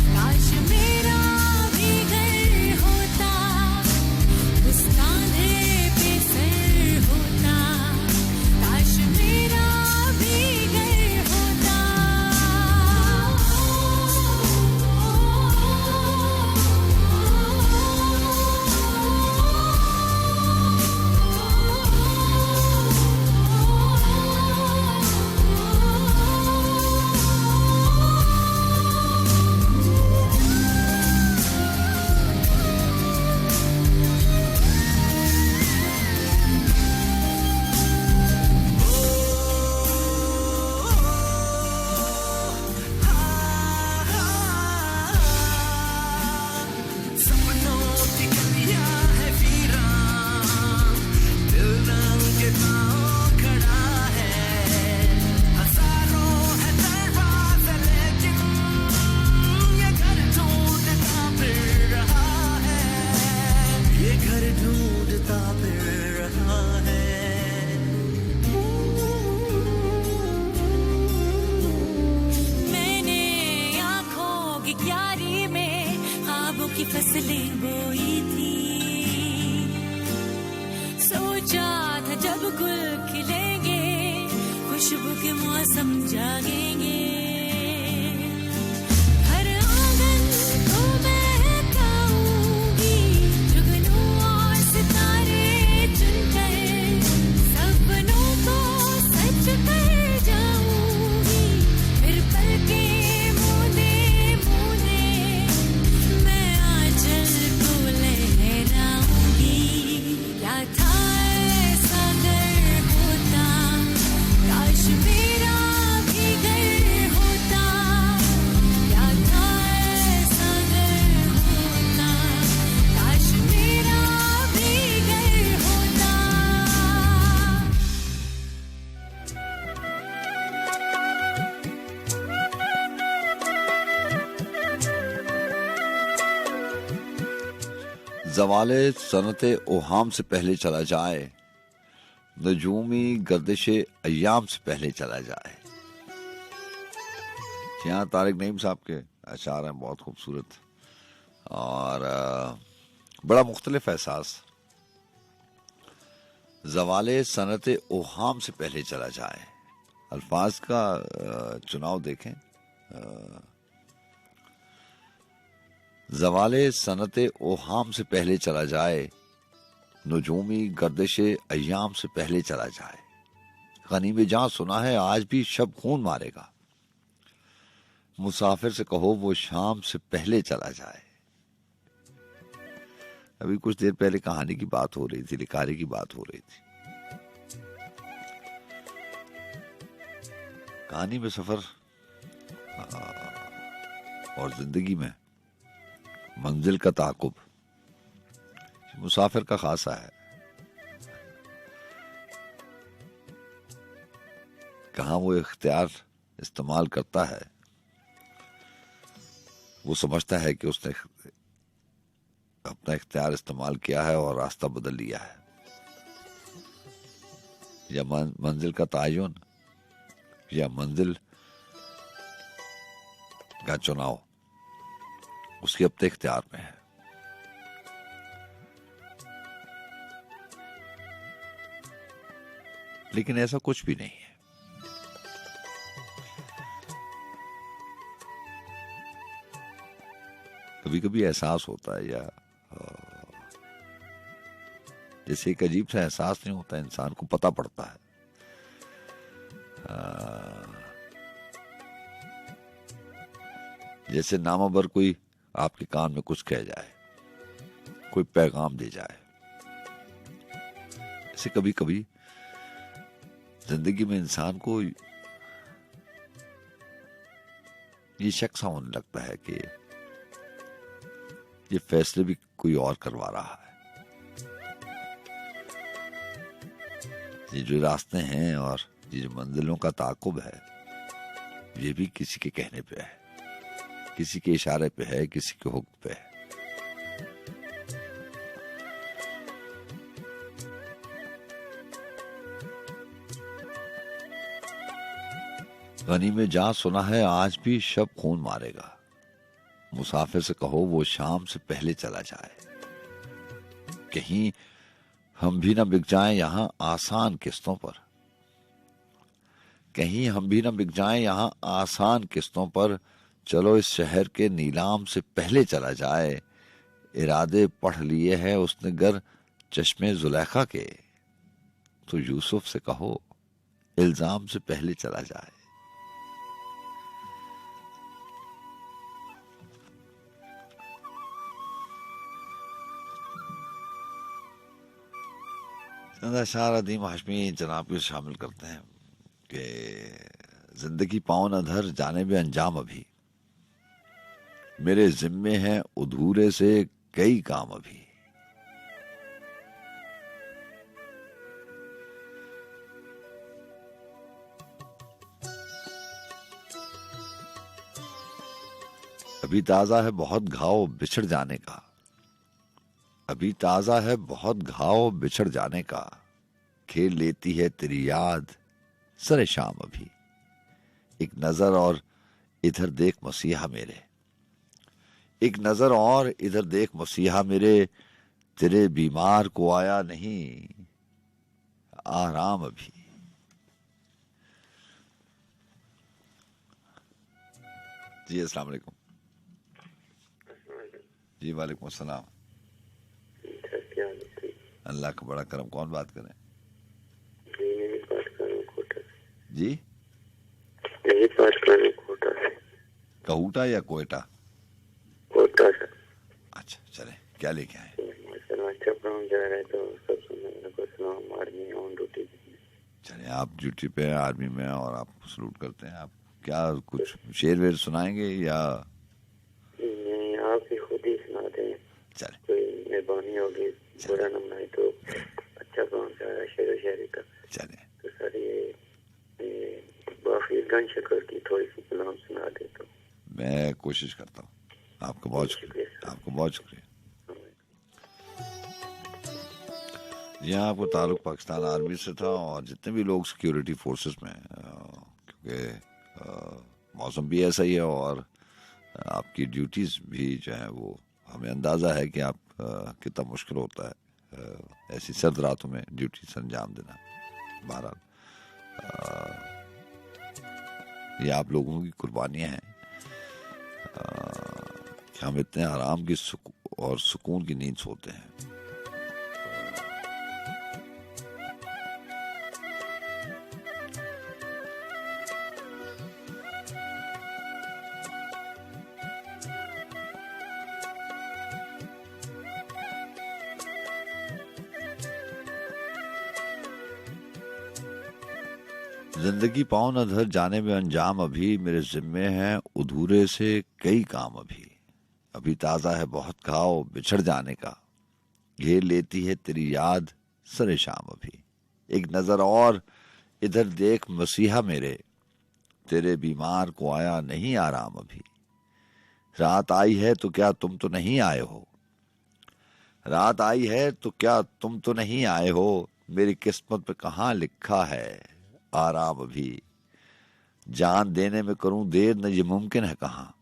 काश मेरा भी घर की फसलें बोई थी, सोचा था जब गुल खिलेंगे खुशबू के मौसम जागेंगे, हर आंगन को महकाऊंगी जुगनू और सितारे चुनकर, सपनों को सच कर जाऊंगी, फिर पलके मूंदे मूंदे मैं आंचल को लहराऊंगी। क्या था ऐसा अगर होता, काश मेरा भी घर होता, क्या था ऐसा अगर होता, काश मेरा भी घर होता। जवाले सनते ओहाम से पहले चला जाए, नजूमी गर्दिशे अय्याम से पहले चला जाए। यहाँ तारिक नईम साहब के अशार हैं, बहुत खूबसूरत और बड़ा मुख्तलिफ एहसास। जवाले सनते ओहाम से पहले चला जाए, अल्फाज का चुनाव देखें। जवाले सनते ओहाम से पहले चला जाए, नजूमी गर्दिशे अय्याम से पहले चला जाए। गनी में जहां सुना है आज भी शब खून मारेगा, मुसाफिर से कहो वो शाम से पहले चला जाए। अभी कुछ देर पहले कहानी की बात हो रही थी, लिखारी की बात हो रही थी। कहानी में सफर और जिंदगी में मंजिल का ताकुब मुसाफिर का खासा है। कहाँ वो इख्तियार इस्तेमाल करता है, वो समझता है कि उसने अपना इख्तियार इस्तेमाल किया है और रास्ता बदल लिया है, या मंजिल का तायुन या मंजिल का चुनाव उसके अपने इख्तियार में है। लेकिन ऐसा कुछ भी नहीं है। कभी कभी एहसास होता है, या जैसे एक अजीब सा एहसास नहीं होता, इंसान को पता पड़ता है। जैसे नामाबर कोई आपके कान में कुछ कह जाए, कोई पैगाम दे जाए। ऐसे कभी कभी जिंदगी में इंसान को ये शक सा होने लगता है कि ये फैसले भी कोई और करवा रहा है। ये जो रास्ते हैं और ये जो मंजिलों का ताकुब है, ये भी किसी के कहने पे है, किसी के इशारे पे है, किसी के हुक्म पे है। गनी में जहां सुना है आज भी शब खून मारेगा, मुसाफिर से कहो वो शाम से पहले चला जाए। कहीं हम भी ना बिक जाएं यहां आसान किस्तों पर, कहीं हम भी ना बिक जाएं यहां आसान किस्तों पर। चलो इस शहर के नीलाम से पहले चला जाए। इरादे पढ़ लिए हैं उसने गर चश्मे जुलेखा के, तो यूसुफ से कहो इल्जाम से पहले चला जाए। शार अदीम हाशमी जनाब को शामिल करते हैं कि जिंदगी पाँव न धर जाने में अंजाम अभी, मेरे जिम्मे हैं अधूरे से कई काम अभी। अभी ताजा है बहुत घाव बिछड़ जाने का, अभी ताजा है बहुत घाव बिछड़ जाने का। खेल लेती है तेरी याद सरे शाम अभी, एक नजर और इधर देख मसीहा मेरे, एक नजर और इधर देख मसीहा मेरे, तेरे बीमार को आया नहीं आराम अभी। जी अस्सलाम वालेकुम। जी वालेकुम अस्सलाम। अल्लाह का बड़ा करम। कौन बात करें? जी कहूटा या कोयटा? कोटा से। अच्छा चले, क्या लेके आए? अच्छा प्रोग्राम जा रहा है तो सब सुनने को सलाम। Army on duty. चले आप ड्यूटी पे हैं, आर्मी में, और आप सलूट करते हैं। आप क्या कुछ शेर वेर सुनाएंगे या नहीं, आप ही खुद ही सुना दें। चले कोई मेहरबानी होगी, बुरा न मनाए तो। अच्छा प्रोग्राम जा रहा है शेर शायरी का। चले तो सर ये बाफी गन शकर की थोड़ी सी कलाम सुना दे तो। मैं कोशिश करता हूँ। आपका बहुत शुक्रिया, आपको बहुत शुक्रिया। जी हाँ, आपको ताल्लुक पाकिस्तान आर्मी से था, और जितने भी लोग सिक्योरिटी फोर्सेस में हैं, क्योंकि मौसम भी ऐसा ही है और आपकी ड्यूटीज भी जो है वो हमें अंदाज़ा है कि आप कितना मुश्किल होता है ऐसी सर्द रातों में ड्यूटी से अंजाम देना। बहरहाल ये आप लोगों की कुर्बानियाँ हैं कि हम इतने आराम की और सुकून की नींद सोते हैं। जिंदगी पाँव न धर जाने में अंजाम अभी, मेरे जिम्मे हैं अधूरे से कई काम अभी। अभी ताज़ा है बहुत घाव बिछड़ जाने का, घेर लेती है तेरी याद सरे शाम अभी। एक नज़र और इधर देख मसीहा मेरे, तेरे बीमार को आया नहीं आराम अभी। रात आई है तो क्या तुम तो नहीं आए हो, रात आई है तो क्या तुम तो नहीं आए हो। मेरी किस्मत पे कहाँ लिखा है आराम अभी। जान देने में करूं देर न ये मुमकिन है कहाँ।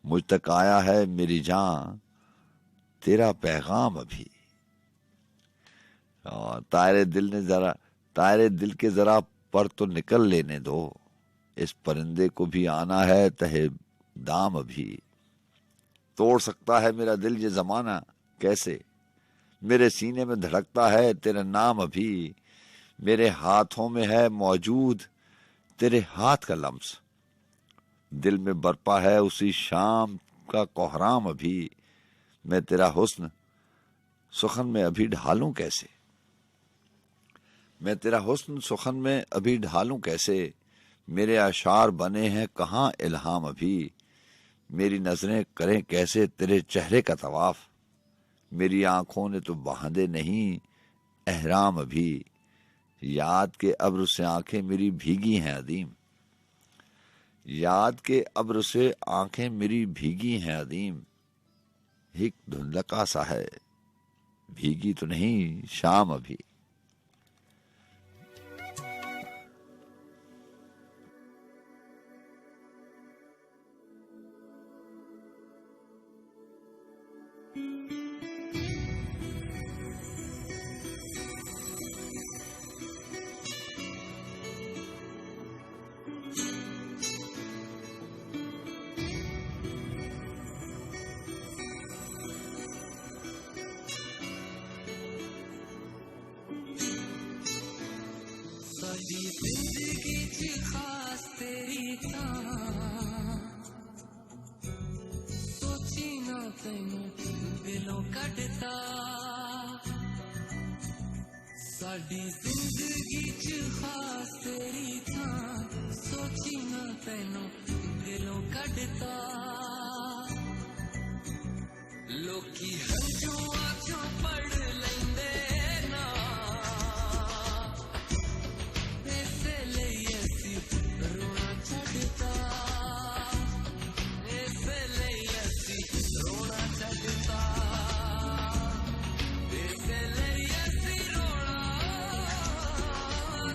मुझ तक आया है मेरी जान तेरा पैगाम अभी। और तारे दिल के जरा पर तो निकल लेने दो, इस परिंदे को भी आना है तहे दाम अभी। तोड़ सकता है मेरा दिल ये जमाना कैसे, मेरे सीने में धड़कता है तेरा नाम अभी। मेरे हाथों में है मौजूद तेरे हाथ का लम्स, दिल में बरपा है उसी शाम का कोहराम अभी। मैं तेरा हुस्न सुखन में अभी ढालूं कैसे, मैं तेरा हुस्न सुखन में अभी ढालूं कैसे। मेरे अशार बने हैं कहाँ इल्हाम अभी। मेरी नजरें करें कैसे तेरे चेहरे का तवाफ, मेरी आंखों ने तो बांधे नहीं एहराम अभी। याद के अब्र से आंखें मेरी भीगी हैं अदीम, याद के अब्र से आंखें मेरी भीगी हैं अदीम। एक धुंधलका सा है भीगी तो नहीं शाम अभी। साडी जिंदगी च खास तेरी थां, सोची ना तैनू दिलों कढ़ता। लोकी हंझू आंखों पढ़ लेंदे ना, इसे लिए असी रोना छड्डता, इसे लिए असी रोना छड्डता, इसे लिए असी रोना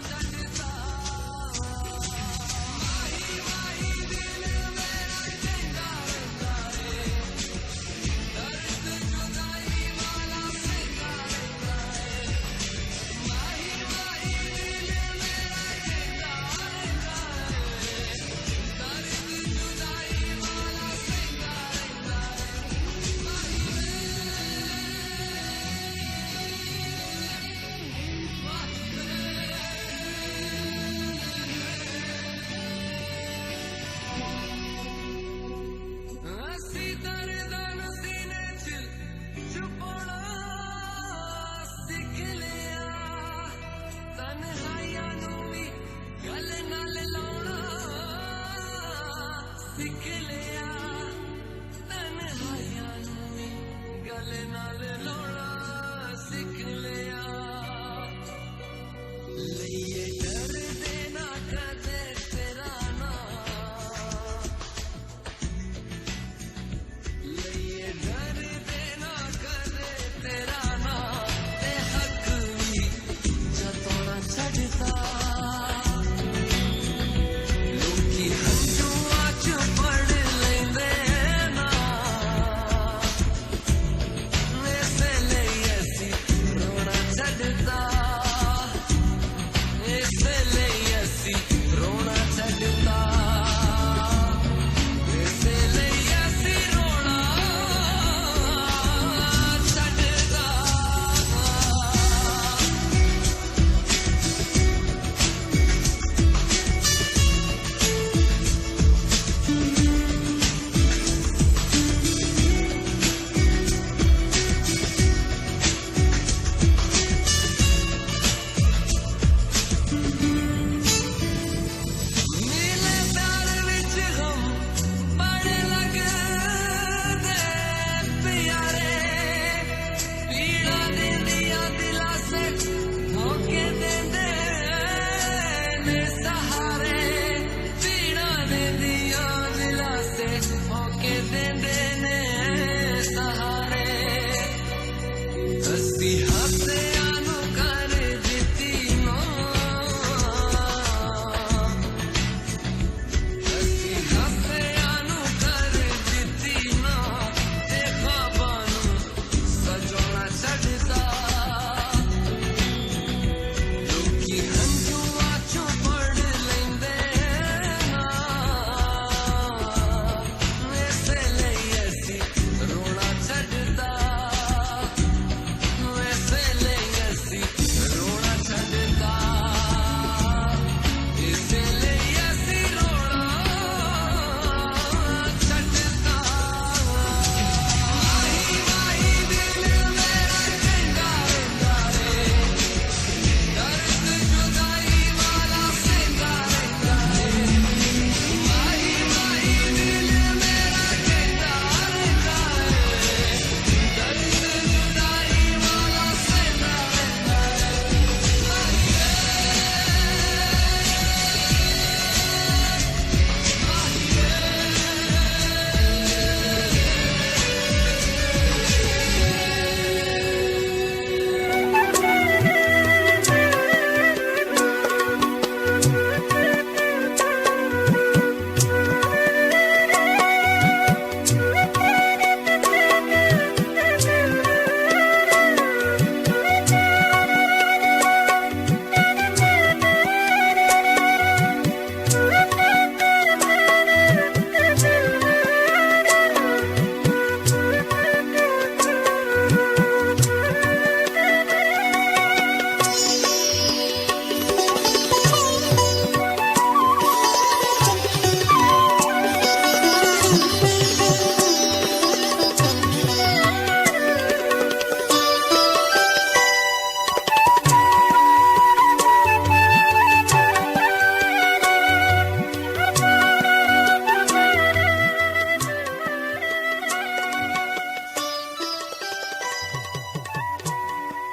छड्डता। माही माही दिल मेरा चंगा रंगा रे,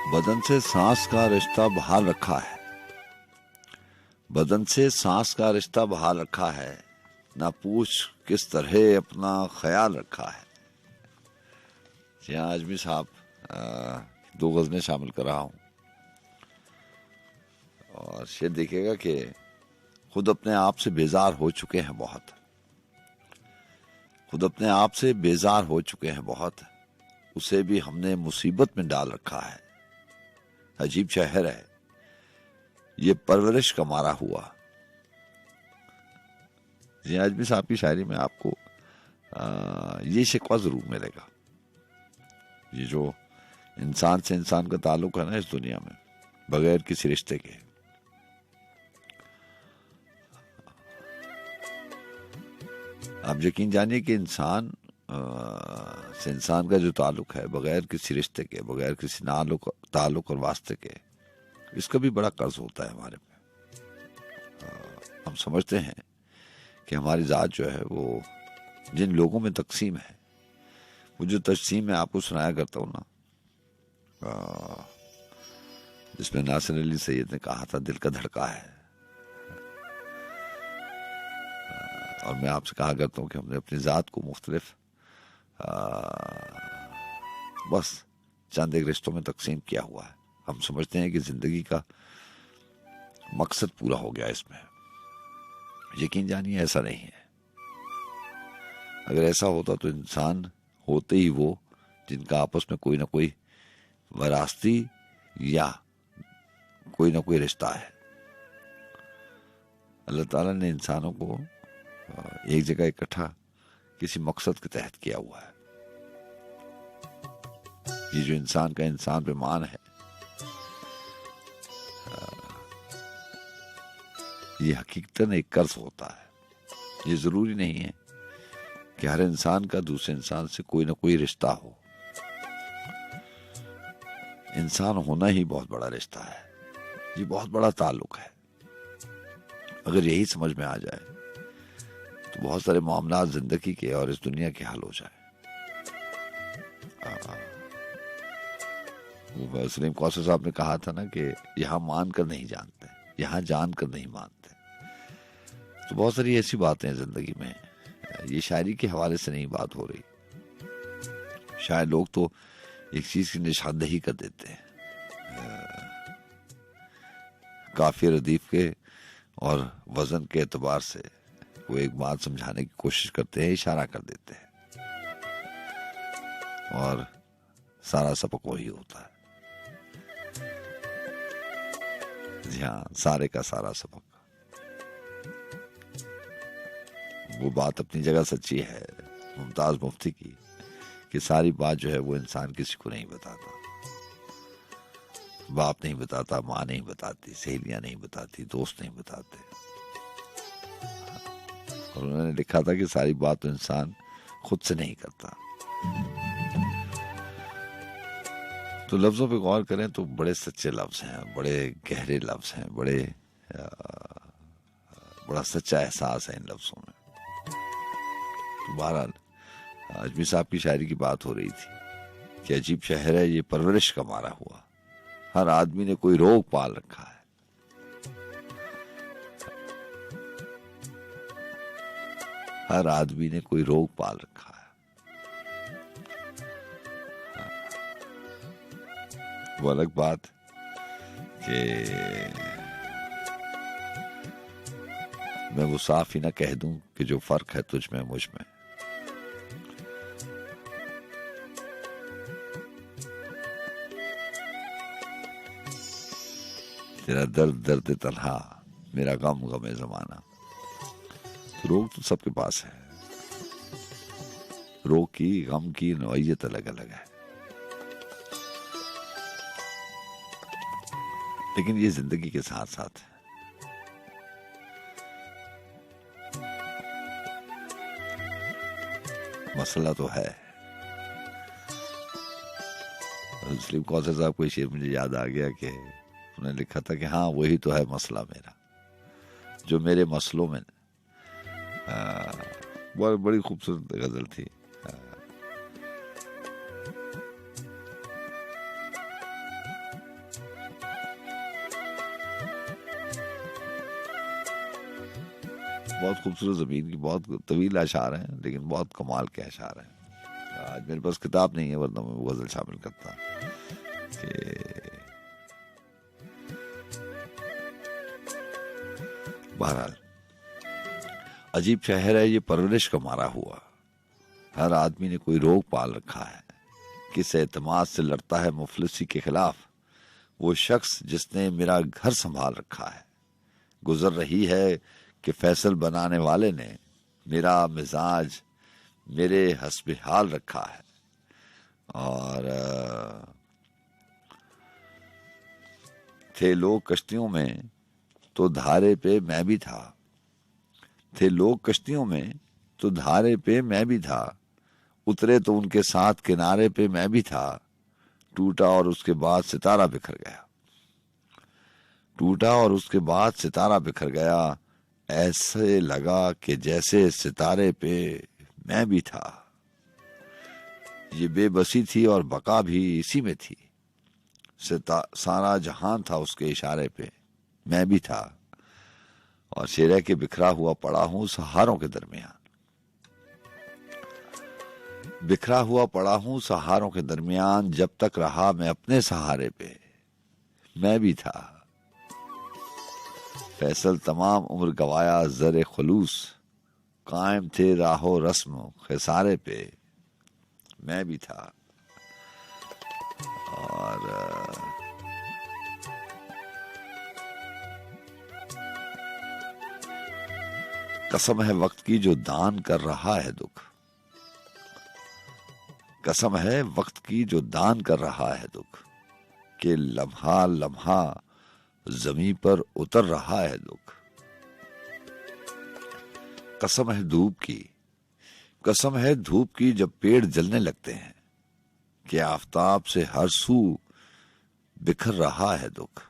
बदन से सांस का रिश्ता बहाल रखा है, बदन से सांस का रिश्ता बहाल रखा है, ना पूछ किस तरह अपना ख्याल रखा है। जी हाँ, आजमी साहब 2 गज़लें शामिल कर रहा हूँ और शेर देखिएगा कि खुद अपने आप से बेजार हो चुके हैं बहुत, खुद अपने आप से बेजार हो चुके हैं बहुत, उसे भी हमने मुसीबत में डाल रखा है। अजीब शहर है ये परवरिश का मारा हुआ। जी आजमी साहब की शायरी में आपको ये शिकवा जरूर मिलेगा। ये जो इंसान से इंसान का ताल्लुक है ना इस दुनिया में, बगैर किसी रिश्ते के, आप यकीन जानिए कि इंसान से इंसान का जो ताल्लुक है बगैर किसी रिश्ते के, बगैर किसी ताल्लुक और वास्ते के, इसका भी बड़ा कर्ज होता है हमारे पे। हम समझते हैं कि हमारी ज़ात जो है वो जिन लोगों में तकसीम है, वो जो तकसीम मैं आपको सुनाया करता हूँ ना, जिसमें नासिर अली सैयद ने कहा था दिल का धड़का है, और मैं आपसे कहा करता हूँ कि हमने अपनी ज़ात को मुख्तलिफ बस चंद एक रिश्तों में तकसीम किया हुआ है। हम समझते हैं कि ज़िंदगी का मकसद पूरा हो गया इसमें। यकीन जानिए ऐसा नहीं है। अगर ऐसा होता तो इंसान होते ही वो जिनका आपस में कोई ना कोई वरासती या कोई ना कोई रिश्ता है। अल्लाह ताला ने इंसानों को एक जगह इकट्ठा किसी मकसद के तहत किया हुआ है। ये जो इंसान का इंसान पे मान है, ये हकीकतन एक कर्ज होता है। ये जरूरी नहीं है कि हर इंसान का दूसरे इंसान से कोई ना कोई रिश्ता हो। इंसान होना ही बहुत बड़ा रिश्ता है, ये बहुत बड़ा ताल्लुक है। अगर यही समझ में आ जाए तो बहुत सारे मामलात जिंदगी के और इस दुनिया के हल हो जाए। वो सलीम कौसर साहब ने कहा था ना कि यहाँ मान कर नहीं जानते, यहाँ जान कर नहीं मानते। तो बहुत सारी ऐसी बातें हैं जिंदगी में, ये शायरी के हवाले से नहीं बात हो रही। शायद लोग तो एक चीज की निशानदेही कर देते हैं, काफी रदीफ के और वजन के एतबार से वो एक बात समझाने की कोशिश करते हैं, इशारा कर देते हैं, और सारा सबक वही होता है। जी हाँ, सारे का सारा सबक। वो बात अपनी जगह सच्ची है मुमताज मुफ्ती की कि सारी बात जो है वो इंसान किसी को नहीं बताता। बाप नहीं बताता, माँ नहीं बताती, सहेलियां नहीं बताती, दोस्त नहीं बताते। और उन्होंने लिखा था कि सारी बात तो इंसान खुद से नहीं करता। तो लफ्जों पे गौर करें तो बड़े सच्चे लफ्ज हैं, बड़े गहरे लफ्ज हैं, बड़ा सच्चा एहसास है इन लफ्जों में। तो बहरहाल आजमी साहब की शायरी की बात हो रही थी कि अजीब शहर है ये परवरिश का मारा हुआ, हर आदमी ने कोई रोग पाल रखा है। हर आदमी ने कोई रोग पाल रखा है। वो अलग बात कि मैं वो साफ ही ना कह दूं कि जो फर्क है तुझ में मुझ में। तेरा दर्द दर्द तन्हा, मेरा गम गमे जमाना। तो रोग तो सबके पास है, रोग की गम की नौइयत अलग अलग है, लेकिन ये जिंदगी के साथ साथ है। मसला तो है। सलीम कौसर साहब कोई शेर मुझे याद आ गया कि उन्होंने लिखा था कि हाँ वही तो है मसला मेरा, जो मेरे मसलों में। बहुत बड़ी खूबसूरत गजल थी। बहुत खूबसूरत ज़मीन की बहुत तवील अशार हैं, लेकिन बहुत कमाल के अशार हैं। आज मेरे पास किताब नहीं है, वरना मैं वो गज़ल शामिल करता कि बहरहाल अजीब शहर है ये, परवरिश का मारा हुआ। हर आदमी ने कोई रोग पाल रखा है। किस एतमाद से लड़ता है मुफलिसी के खिलाफ वो शख्स जिसने मेरा घर संभाल रखा है। गुजर रही है कि फैसल बनाने वाले ने मेरा मिजाज मेरे हस्बे हाल रखा है। और थे लोग कश्तियों में तो धारे पे मैं भी था। थे लोग कश्तियों में तो धारे पे मैं भी था। उतरे तो उनके साथ किनारे पे मैं भी था। टूटा और उसके बाद सितारा बिखर गया। टूटा और उसके बाद सितारा बिखर गया। ऐसे लगा कि जैसे सितारे पे मैं भी था। ये बेबसी थी और बका भी इसी में थी। सारा जहान था उसके इशारे पे मैं भी था। और शेरा के बिखरा हुआ पड़ा हूं सहारों के दरमियान। बिखरा हुआ पड़ा हूं सहारों के दरमियान। जब तक रहा मैं अपने सहारे पे मैं भी था। फैसल तमाम उम्र गवाया जरे खुलूस। कायम थे राहो रस्म खिसारे पे मैं भी था। और कसम है वक्त की जो दान कर रहा है दुख। कसम है वक्त की जो दान कर रहा है दुख। कि लम्हा लम्हा जमीन पर उतर रहा है दुख। कसम है धूप की, कसम है धूप की जब पेड़ जलने लगते हैं। कि आफताब से हर सू बिखर रहा है दुख।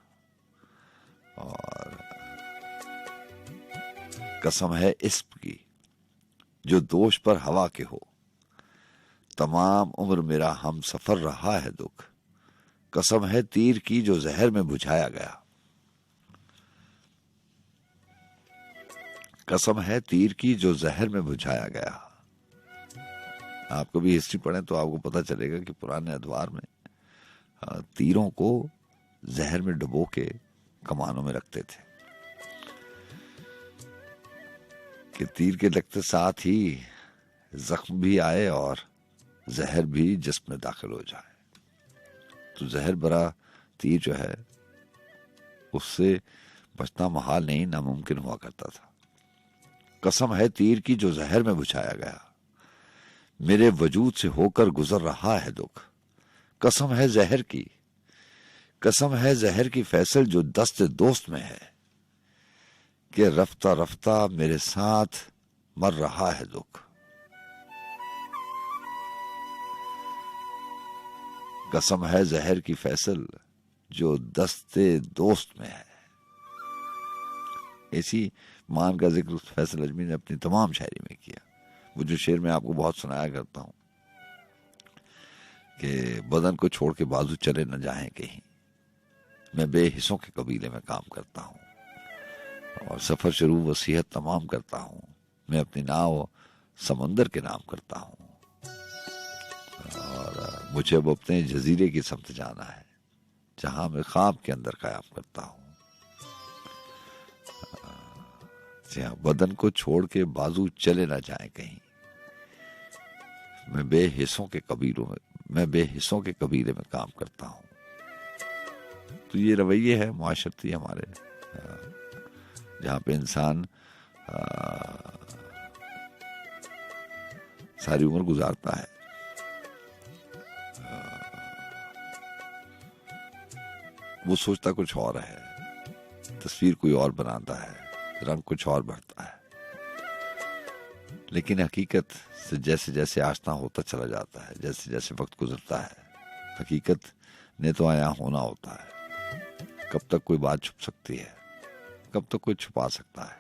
और कसम है इश्क की जो दोष पर हवा के हो। तमाम उम्र मेरा हम सफर रहा है दुख। कसम है तीर की जो जहर में बुझाया गया। कसम है तीर की जो जहर में बुझाया गया। आप कभी हिस्ट्री पढ़ें तो आपको पता चलेगा कि पुराने अदवार में तीरों को जहर में डुबो के कमानों में रखते थे कि तीर के लगते साथ ही जख्म भी आए और जहर भी जिस्म में दाखिल हो जाए। तो जहर भरा तीर जो है उससे बचना महाल नहीं, नामुमकिन हुआ करता था। कसम है तीर की जो जहर में बुझाया गया। मेरे वजूद से होकर गुजर रहा है दुख। कसम है जहर की, कसम है जहर की फैसल जो दस्त दोस्त में है। कि रफ्ता रफ्ता मेरे साथ मर रहा है दुख। कसम है जहर की फैसल जो दस्ते दोस्त में है। ऐसी मान का जिक्र फैसल अजमी ने अपनी तमाम शायरी में किया। वो जो शेर मैं आपको बहुत सुनाया करता हूं कि बदन को छोड़ के बाजू चले न जाएं कहीं। मैं बेहिस्सों के कबीले में काम करता हूं और सफर शुरू वसीयत तमाम करता हूं। मैं अपनी नाव समंदर के नाम करता हूं और मुझे अब अपने जजीरे की समत जाना है जहां मैं ख्वाब के अंदर कयाम करता हूं। बदन को छोड़ के बाजू चले ना जाए कहीं। मैं बेहिस्सों के कबीले में काम करता हूं। तो ये रवैये है मुआशरती हमारे, जहां पे इंसान सारी उम्र गुजारता है वो सोचता कुछ और है, तस्वीर कोई और बनाता है, रंग कुछ और भरता है। लेकिन हकीकत से जैसे जैसे आशना होता चला जाता है, जैसे जैसे वक्त गुजरता है, हकीकत ने तो आया होना होता है। कब तक कोई बात छुप सकती है, कब तक कोई छुपा सकता है।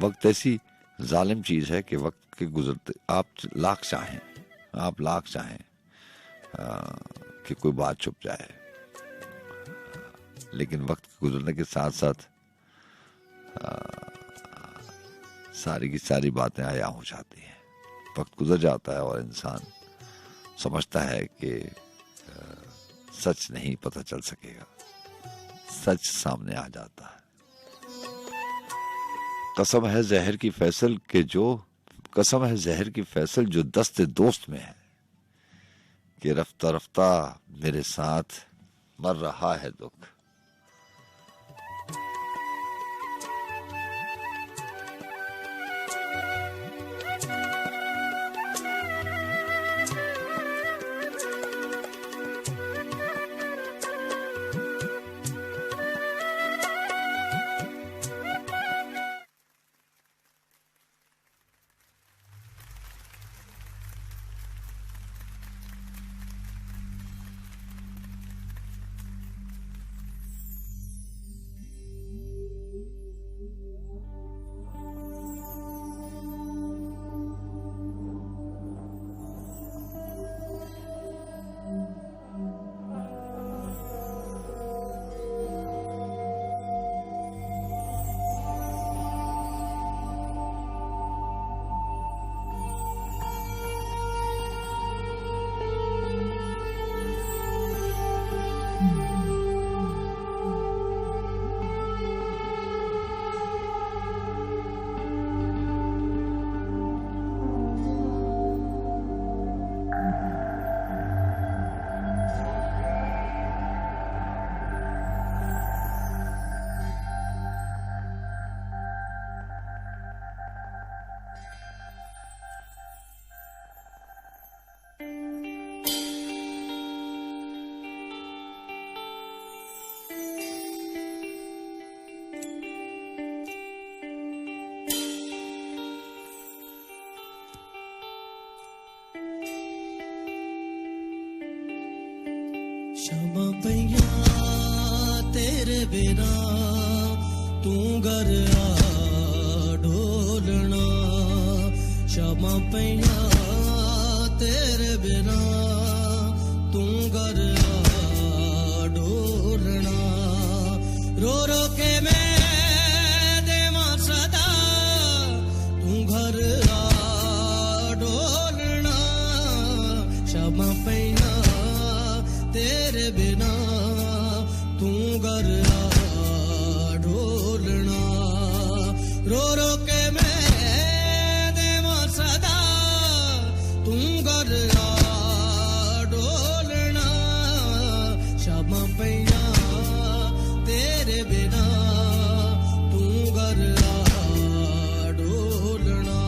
वक्त ऐसी जालिम चीज है कि वक्त के गुजरते आप लाख चाहें कि कोई बात छुप जाए, लेकिन वक्त के गुजरने के साथ साथ सारी की सारी बातें आया हो जाती हैं। वक्त गुजर जाता है और इंसान समझता है कि सच नहीं पता चल सकेगा, सच सामने आ जाता है। कसम है जहर की फैसल जो दस्ते दोस्त में है, कि रफ्ता रफ्ता मेरे साथ मर रहा है दुख। शमा पैया तेरे बिना तू घर आ ढोलना। शमा पैया तेरे बिना तू घर आ ढोलना। रो रो के मैं देवा सदा तू घर आ ढोलना। शमा पैया तेरे बिना तू घर आ ढोलना। रो रो के मैं देवा सदा तू घर आ ढोलना। शमा पैया तेरे बिना तू घर आ ढोलना।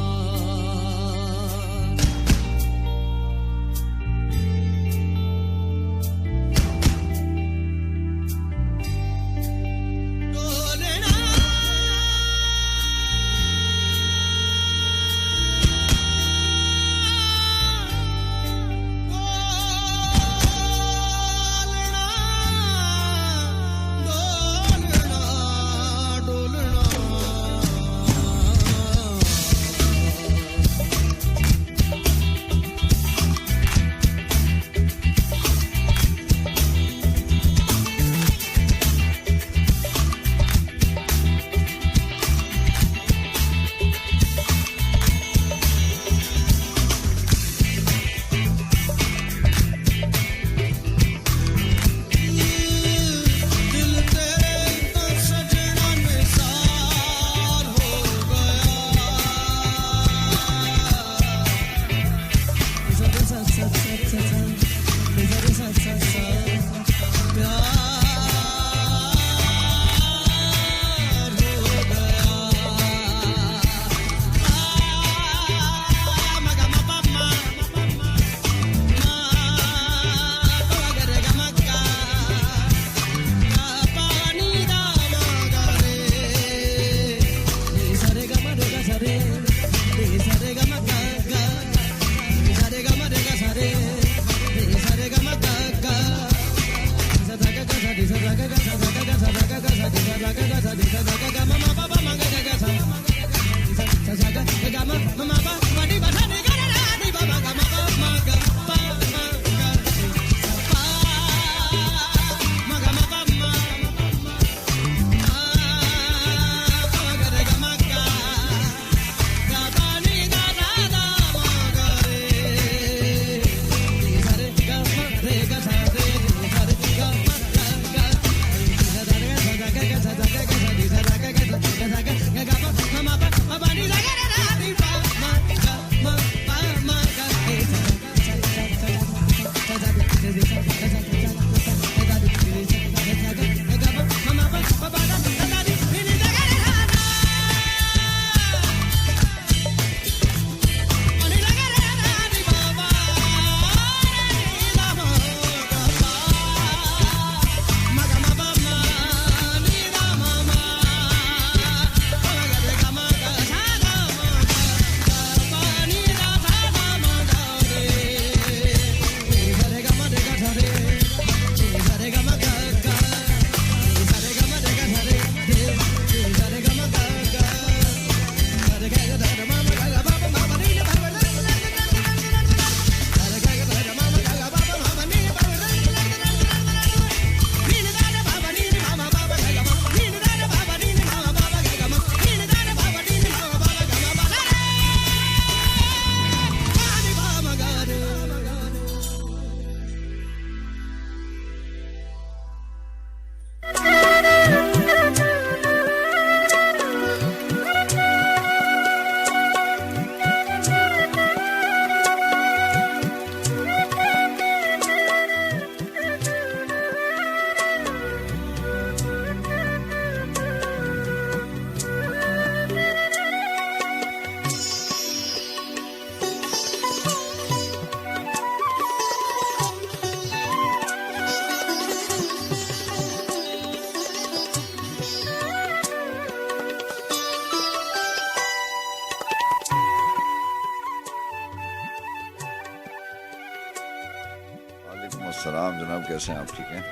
अस्सलाम जनाब, कैसे हैं आप? ठीक हैं?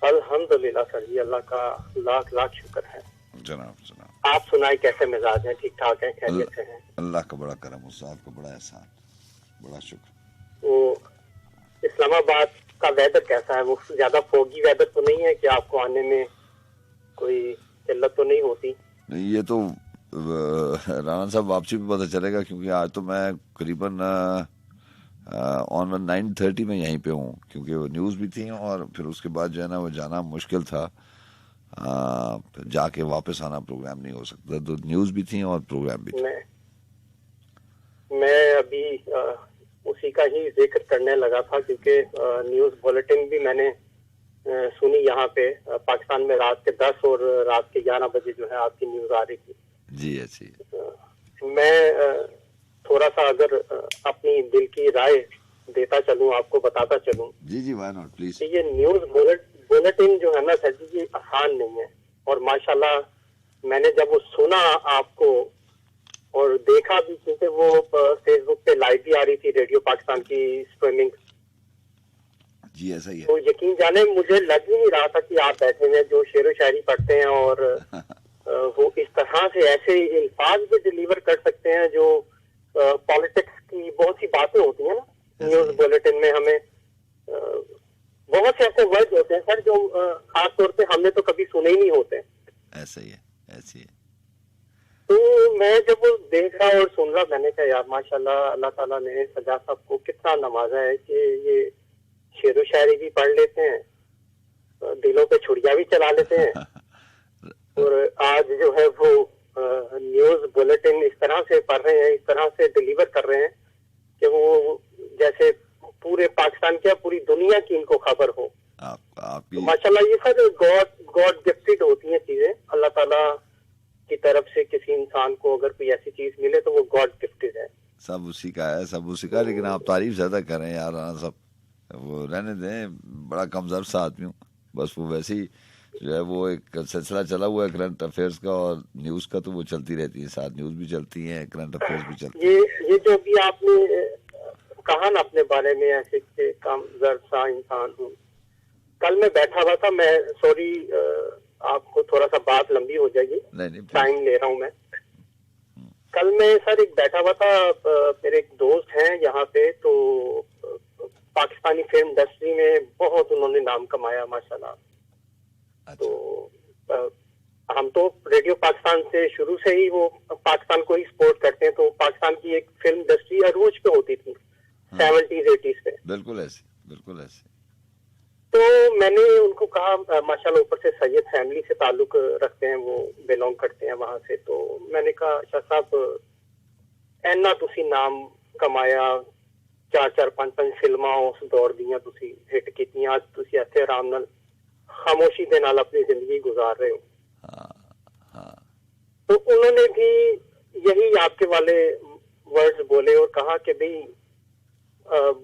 अल्हम्दुलिल्लाह सर जी, अल्लाह का लाख लाख शुक्र है। जनाब जनाब, आप सुनाए कैसे मिजाज हैं? ठीक ठाक हैं, खैरियत से हैं? अल्लाह का बड़ा करम, उस ज़ात का बड़ा एहसान, बड़ा शुक्र। वो इस्लामाबाद का वेदर कैसा है? वो ज्यादा फोगी वेदर तो नहीं है कि आपको आने में कोई किल्लत तो नहीं होती? नहीं, ये तो राना साहब वापसी पे पता चलेगा, क्योंकि आज तो मैं करीबन ऑन 9:30 में यहीं पे हूँ, क्योंकि वो न्यूज़ भी थी और फिर उसके बाद जो है ना वो जाना मुश्किल था। फिर जाके वापस आना प्रोग्राम नहीं हो सकता, तो न्यूज़ भी थी और प्रोग्राम भी था। मैं अभी उसी का ही जिक्र करने लगा था, क्योंकि न्यूज़ बुलेटिन भी मैंने सुनी यहाँ पे पाकिस्तान में रात के 10 और रात के 11 बजे जो है आपकी न्यूज़ आ रही थी। जी अच्छी। मैं थोड़ा सा अगर अपनी दिल की राय देता चलूं, आपको बताता चलूं। जी जी, व्हाई नॉट, प्लीज। ये न्यूज़ बुलेटिन जो है ना सर जी, ये आसान नहीं है। और माशाल्लाह मैंने जब वो सुना आपको और देखा भी, क्योंकि वो फेसबुक पे लाइव भी आ रही थी रेडियो पाकिस्तान की स्ट्रीमिंग। जी ऐसा ही है। तो यकीन जाने मुझे लग ही नहीं रहा था कि आप बैठे हैं जो शेर व शायरी पढ़ते हैं और वो इस तरह से ऐसे अल्फाज भी डिलीवर कर सकते हैं जो पॉलिटिक्स की बहुत सी बातें होती हैं ना न्यूज़ बुलेटिन में। हमें बहुत से ऐसे वर्ड होते हैं सर जो खास तौर पे हमने तो कभी सुने ही नहीं होते। ऐसा ही है, ऐसी है। तो मैं जब वो देख रहा और सुन रहा, मैंने कहा यार माशाल्लाह, अल्लाह ताला ने सज्जाद साहब को कितना नवाजा है कि ये शेर व शायरी भी पढ़ लेते हैं, दिलों पे छुड़िया भी चला लेते हैं और आज जो है वो न्यूज़ बुलेटिन इस तरह से पढ़ रहे हैं, इस तरह से डिलीवर कर रहे हैं कि वो जैसे पूरे पाकिस्तान क्या पूरी दुनिया की इनको खबर हो। तो माशाल्लाह ये सर गॉड गिफ्टेड होती हैं चीजें। अल्लाह ताला की तरफ से किसी इंसान को अगर कोई ऐसी चीज मिले तो वो गॉड गिफ्टेड है। सब उसी का है, सब उसी का। लेकिन आप तारीफ ज्यादा कर रहे हैं यार राना साहब, वो रहने दें, बड़ा कमजोर सा आदमी हूँ। बस वो वैसे ही जो है वो एक सिलसिला चला हुआ है करंट अफेयर्स का और न्यूज़ का, तो वो चलती रहती है, साथ न्यूज़ भी चलती है, करंट अफेयर्स भी चलती है। ये जो भी आपने कहा ना अपने बारे में ऐसे कि कमजोर सा इंसान हूँ, कल मैं बैठा हुआ था, मैं सॉरी आपको थोड़ा सा बात लंबी हो जाएगी, नहीं टाइम ले रहा हूँ मैं। कल मैं सर एक बैठा हुआ था, मेरे एक दोस्त हैं यहाँ पे, तो पाकिस्तानी फिल्म इंडस्ट्री में बहुत उन्होंने नाम कमाया माशाल्लाह। अच्छा। तो हम तो रेडियो पाकिस्तान से शुरू से ही वो पाकिस्तान को ही सपोर्ट करते हैं, तो पाकिस्तान की एक फिल्म इंडस्ट्री अरूज पे होती थी 70s 80s पे। बिल्कुल ऐसे, बिल्कुल ऐसे। तो मैंने उनको कहा, माशाल्लाह ऊपर से सैयद फैमिली से ताल्लुक रखते हैं, वो बिलोंग करते हैं वहां से। तो मैंने कहा शाह साहब ऐना तुसी नाम कमाया, 4-4 5-5 फिल्मां उस दौर दियां तुसी हिट कीतियां, आज तुसी इत्थे आराम नाल खामोशी दे नाल अपनी जिंदगी गुजार रहे हो। तो उन्होंने भी यही आपके वाले वर्ड्स बोले और कहा कि भाई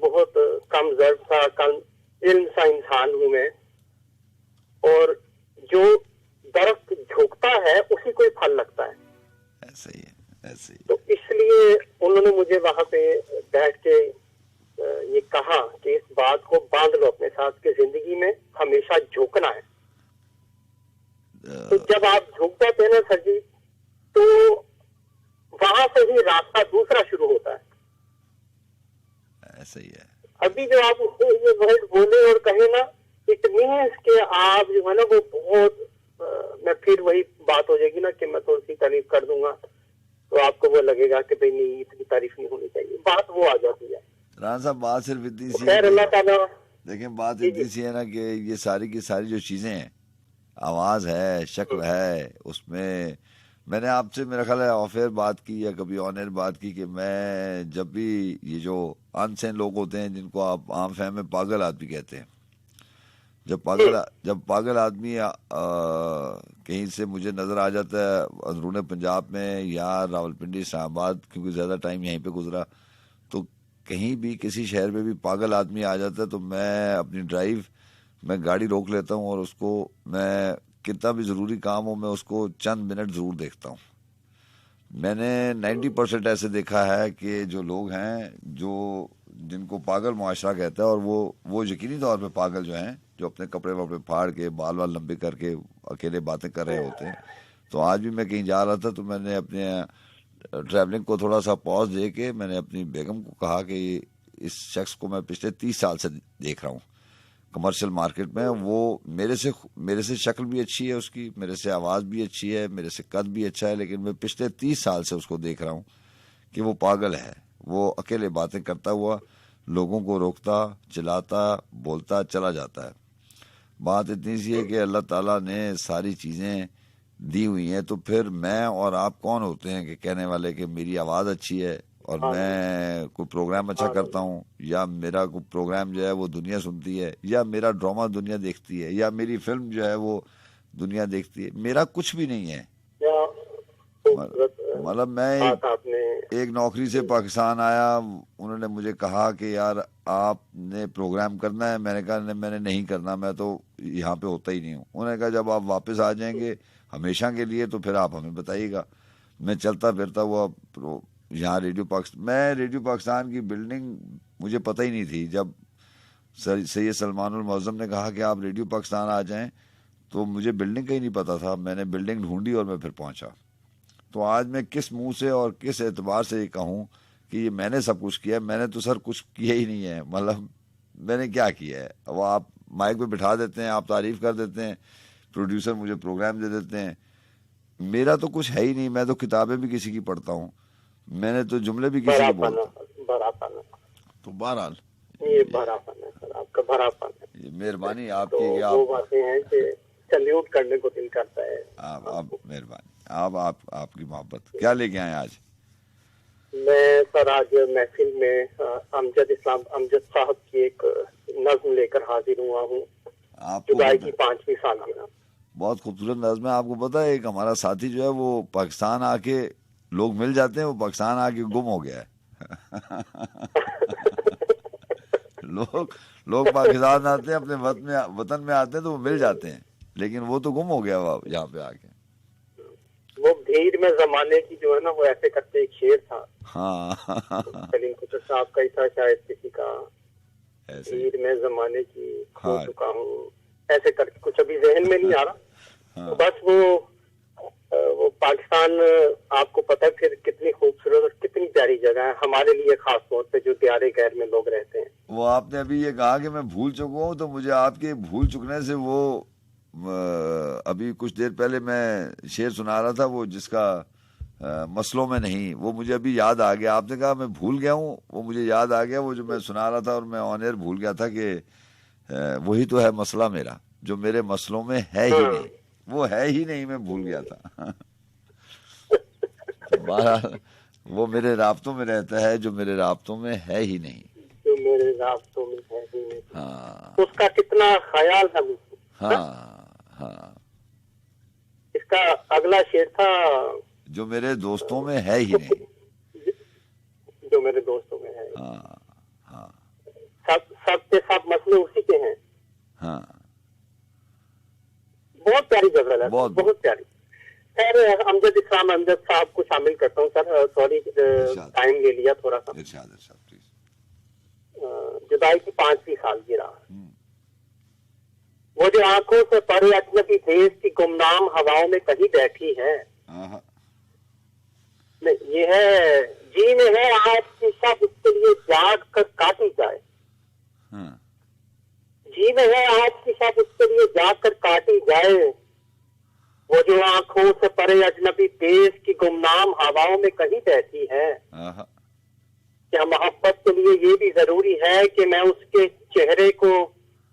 बहुत कमजोर सा, कम इल्म सा इंसान हूं मैं, और जो दरख्त झुकता है उसी को ही फल लगता है। ऐसे ही है, ऐसे ही। तो इसलिए उन्होंने मुझे वहां पे बैठ के ये कहा कि इस बात को बांध लो अपने साथ कि जिंदगी में हमेशा झुकना है। तो जब आप झुक जाते हैं ना सर जी, तो वहां से ही रास्ता दूसरा शुरू होता है। ऐसा ही है। अभी जो आप ये वर्ड बोले और कहे ना, इट मीन्स के आप जो है ना वो बहुत मैं फिर वही बात हो जाएगी ना कि मैं थोड़ी सी तारीफ कर दूंगा तो आपको वो लगेगा कि भाई नहीं इतनी तारीफ नहीं होनी चाहिए, बात वो आ जाती है। राना साहब बात सिर्फ इतनी सी खैर अल्लाह ताला, देखें, बात इतनी सी है ना कि ये सारी की सारी जो चीजें हैं, आवाज है, शक्ल है, उसमें मैंने आपसे मेरा ख्याल है ऑफ एयर बात की या कभी ऑन एयर बात की कि मैं जब भी ये जो अनसेन लोग होते हैं जिनको आप आम फहम में पागल आदमी कहते हैं, जब पागल आदमी कहीं से मुझे नजर आ जाता है अंदरूने पंजाब में या रावलपिंडी इस्लामाबाद, क्योंकि ज्यादा टाइम यहीं पे गुजरा, तो कहीं भी किसी शहर में भी पागल आदमी आ जाता है तो मैं अपनी ड्राइव मैं गाड़ी रोक लेता हूँ और उसको मैं कितना भी ज़रूरी काम हो मैं उसको चंद मिनट ज़रूर देखता हूँ। मैंने 90% ऐसे देखा है कि जो लोग हैं जो जिनको पागल मुआशरा कहता है, और वो यकीनी तौर पे पागल जो हैं, जो अपने कपड़े वपड़े फाड़ के बाल वाल लंबे करके अकेले बातें कर रहे होते हैं। तो आज भी मैं कहीं जा रहा था तो मैंने अपने ट्रैवलिंग को थोड़ा सा पॉज दे के मैंने अपनी बेगम को कहा कि इस शख्स को मैं पिछले 30 साल से देख रहा हूँ कमर्शियल मार्केट में। वो मेरे से शक्ल भी अच्छी है उसकी, मेरे से आवाज़ भी अच्छी है, मेरे से कद भी अच्छा है, लेकिन मैं पिछले 30 साल से उसको देख रहा हूँ कि वो पागल है। वो अकेले बातें करता हुआ लोगों को रोकता, चिल्लाता, बोलता चला जाता है। बात इतनी सी है कि अल्लाह ताला ने सारी चीज़ें दी हुई हैं, तो फिर मैं और आप कौन होते हैं कि कहने वाले कि मेरी आवाज़ अच्छी है और मैं कोई प्रोग्राम अच्छा करता हूँ, या मेरा कोई प्रोग्राम जो है वो दुनिया सुनती है, या मेरा ड्रामा दुनिया देखती है, या मेरी फिल्म जो है वो दुनिया देखती है। मेरा कुछ भी नहीं है। मतलब मैं एक नौकरी से पाकिस्तान आया, उन्होंने मुझे कहा कि यार आपने प्रोग्राम करना है। मैंने कहा मैंने नहीं करना, मैं तो यहाँ पे होता ही नहीं हूँ। उन्होंने कहा जब आप वापस आ जाएंगे हमेशा के लिए तो फिर आप हमें बताइएगा। मैं चलता फिरता हुआ यहाँ रेडियो पाकिस्तान की बिल्डिंग मुझे पता ही नहीं थी। जब सैयद सलमानुल मुअज़्ज़म ने कहा कि आप रेडियो पाकिस्तान आ जाएं, तो मुझे बिल्डिंग का ही नहीं पता था। मैंने बिल्डिंग ढूंढी और मैं फिर पहुंचा। तो आज मैं किस मुंह से और किस एतबार से ये कहूँ कि ये मैंने सब कुछ किया? मैंने तो सर कुछ किया ही नहीं है। मतलब मैंने क्या किया है? वो आप माइक पे बिठा देते हैं, आप तारीफ कर देते हैं, प्रोड्यूसर मुझे प्रोग्राम दे देते हैं। मेरा तो कुछ है ही नहीं। मैं तो किताबें भी किसी की पढ़ता हूँ, मैंने तो जुमले भी किसी के बोलता। तो बहरहाल ये भरापन है सर, आपका भरापन है। ये मेहरबानी आपकी कि वो बातें हैं कि सैल्यूट करने को दिल करता है। आप मेहरबानी, आपकी मोहब्बत। क्या लेके आए आज? मैं सर आज महफिल में अमजद साहब की एक नज्म लेकर हाजिर हुआ हूँ, जुदाई की 5वीं सालगिरह। बहुत खूबसूरत नज्म है। आपको पता है एक हमारा साथी जो है वो पाकिस्तान आके, लोग मिल जाते हैं, वो पाकिस्तान आके गुम हो गया है। लोग पाकिस्तान आते हैं, अपने वतन में आते हैं तो वो मिल जाते हैं, लेकिन वो तो गुम हो गया यहाँ पे आके। वो भीड़ में जमाने की जो है ना, वो ऐसे करते एक शेर था। हाँ सलीम कुतुब साहब का ही था शायद, किसी का, भीड़ में जमाने की खो चुका हूँ, ऐसे करके कुछ अभी जहन में नहीं आ रहा। तो बस वो पाकिस्तान, आपको पता फिर कितनी खूबसूरत और कितनी प्यारी जगह है हमारे लिए, खास तौर पे जो दियारे गैर में लोग रहते हैं। वो आपने अभी ये कहा कि मैं भूल चुका हूँ, तो मुझे आपके भूल चुकने से वो अभी कुछ देर पहले मैं शेर सुना रहा था, वो जिसका मसलों में नहीं, वो मुझे अभी याद आ गया। आपने कहा मैं भूल गया हूँ, वो मुझे याद आ गया, वो जो मैं सुना रहा था और मैं ऑन एयर भूल गया था कि वही तो है मसला मेरा, जो मेरे मसलों में है ही नहीं। वो है ही नहीं, मैं भूल गया था। वो मेरे राब्तों में रहता है, जो मेरे राब्तों में है ही नहीं, जो मेरे राब्तों में है ही नहीं। हाँ, उसका कितना ख्याल है मुझे। हाँ। इसका अगला शेर था, जो मेरे दोस्तों में है ही नहीं, जो मेरे दोस्तों में है। हाँ। सब के सब मसले उसी के हैं। हाँ, बहुत प्यारी गजल है, बहुत प्यारी। खैर अमजद साहब को शामिल करता हूँ सर, सॉरी टाइम ले लिया थोड़ा सा। जुदाई की 5वीं सालगिरह। वो जो आंखों से परे अजनबी देश की गुमनाम हवाओं में कहीं बैठी है, ये है जी में है आज की सब, इसके लिए जाग कर काटी जाए। जी में है आज की सब, इसके लिए जाग कर काटी जाए। वो जो आंखों से परे अजनबी देश की गुमनाम हवाओं में कहीं बैठी है, क्या मोहब्बत के लिए ये भी जरूरी है कि मैं उसके चेहरे को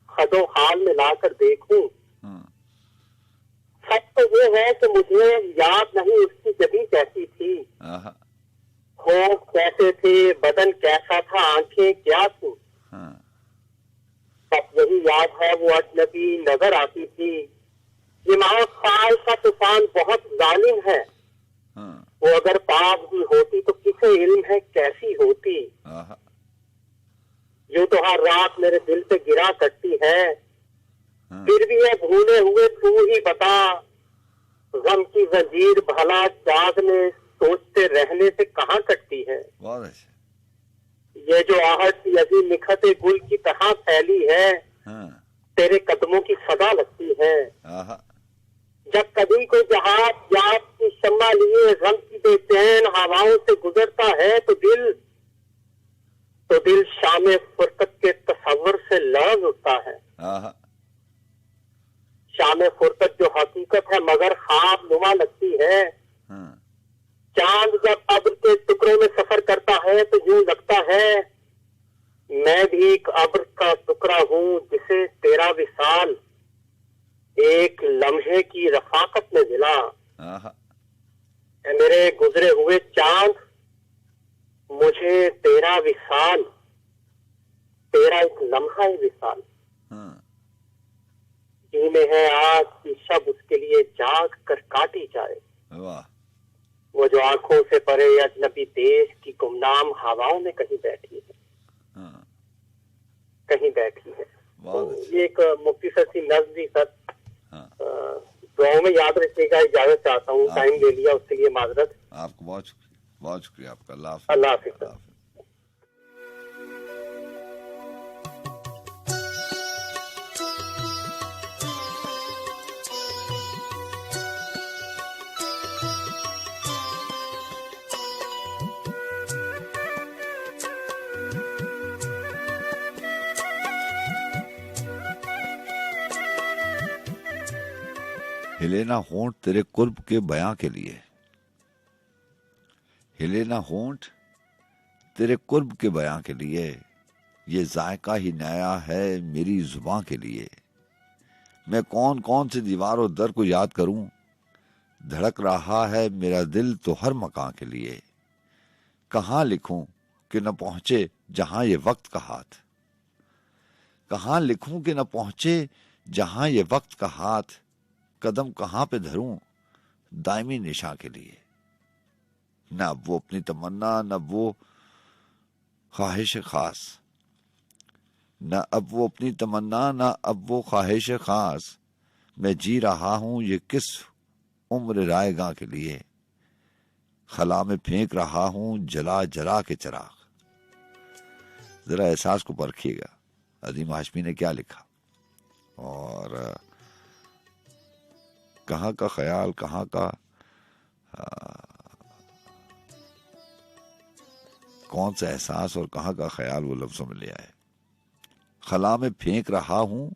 खदो हाल में लाकर देखूं? सच तो ये है कि मुझे याद नहीं उसकी जगह कैसी थी, होंठ कैसे थे, बदन कैसा था, आंखें क्या थी। बस यही याद है वो अजनबी नजर आती थी। ये माहौल का तूफान बहुत जालिम है, वो अगर पास भी होती तो किसे इल्म है कैसी होती। यूं तो हर रात मेरे दिल पे गिरा करती है, फिर भी ये भूले हुए तू ही बता, गम की जंजीर भला जागने सोचते रहने से कहाँ कटती है। ये जो आहट सी तो दिल शाम फुर्सत के तस्वर से लर्ज उठता है। हाँ, शाम फुर्सत जो हकीकत है मगर ख्वाब नुमा लगती है। हाँ, चांद जब अब्र के टुकड़ों में सफर करता है तो यूं लगता है मैं भी एक अब्र का टुकड़ा हूँ जिसे तेरा विसाल एक लम्हे की रफाकत में मिला। हाँ, ऐ मेरे गुजरे हुए चांद, मुझे तेरा विसाल, तेरा एक लम्हा ही विसाल हाँ, जी में है आज की शब उसके लिए जाग कर काटी जाए। वाह, वो जो आंखों से परे अजनबी देश की गुमनाम हवाओं में कहीं बैठी है, हाँ, कहीं बैठी है। बहुत तो अच्छा। ये एक मुख्तसर सी नज़्म थी सर, हाँ, दुआओं में याद रखिएगा। इजाजत चाहता हूँ, टाइम ले लिया उसके लिए माजरत। आपको बहुत शुक्रिया आपका। अल्लाह हाफ़िज़। अल्लाह हाफ़िज़। अल्लाह हाफ़िज़। हिले ना होंठ तेरे कुर्ब के बयां के लिए, हिले ना होंठ तेरे कुर्ब के बयां के लिए, ये जायका ही नया है मेरी जुबां के लिए। मैं कौन कौन सी दीवार और दर को याद करूं, धड़क रहा है मेरा दिल तो हर मकां के लिए। कहाँ लिखूं कि न पहुंचे जहां ये वक्त का हाथ, कहाँ लिखूं कि न पहुंचे जहां ये वक्त का हाथ। कदम कहाँ पे धरूं दायमी निशां के लिए। न अब वो अपनी तमन्ना न वो ख्वाहिश खास, न अब वो अपनी तमन्ना न अब वो ख्वाहिश खास। मैं जी रहा हूं ये किस उम्र रायगा के लिए, खला में फेंक रहा हूं जला जला के चिराग। जरा एहसास को परखिएगा अजीम हाशमी ने क्या लिखा, और कहाँ का ख्याल, कहाँ का कौन सा एहसास और कहाँ का ख्याल वो लफ्जों में ले आए। खला में फेंक रहा हूं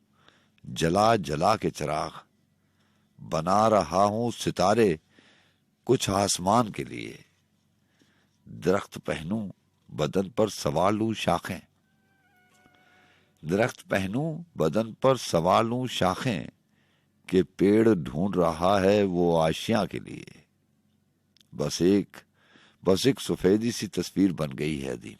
जला जला के चिराग, बना रहा हूं सितारे कुछ आसमान के लिए। दरख्त पहनूं बदन पर सवार लूं शाखें, दरख्त पहनूं बदन पर सवार लूं शाखें। कि पेड़ ढूंढ रहा है वो आशियां के लिए। बस एक सफेदी सी तस्वीर बन गई है अदीम,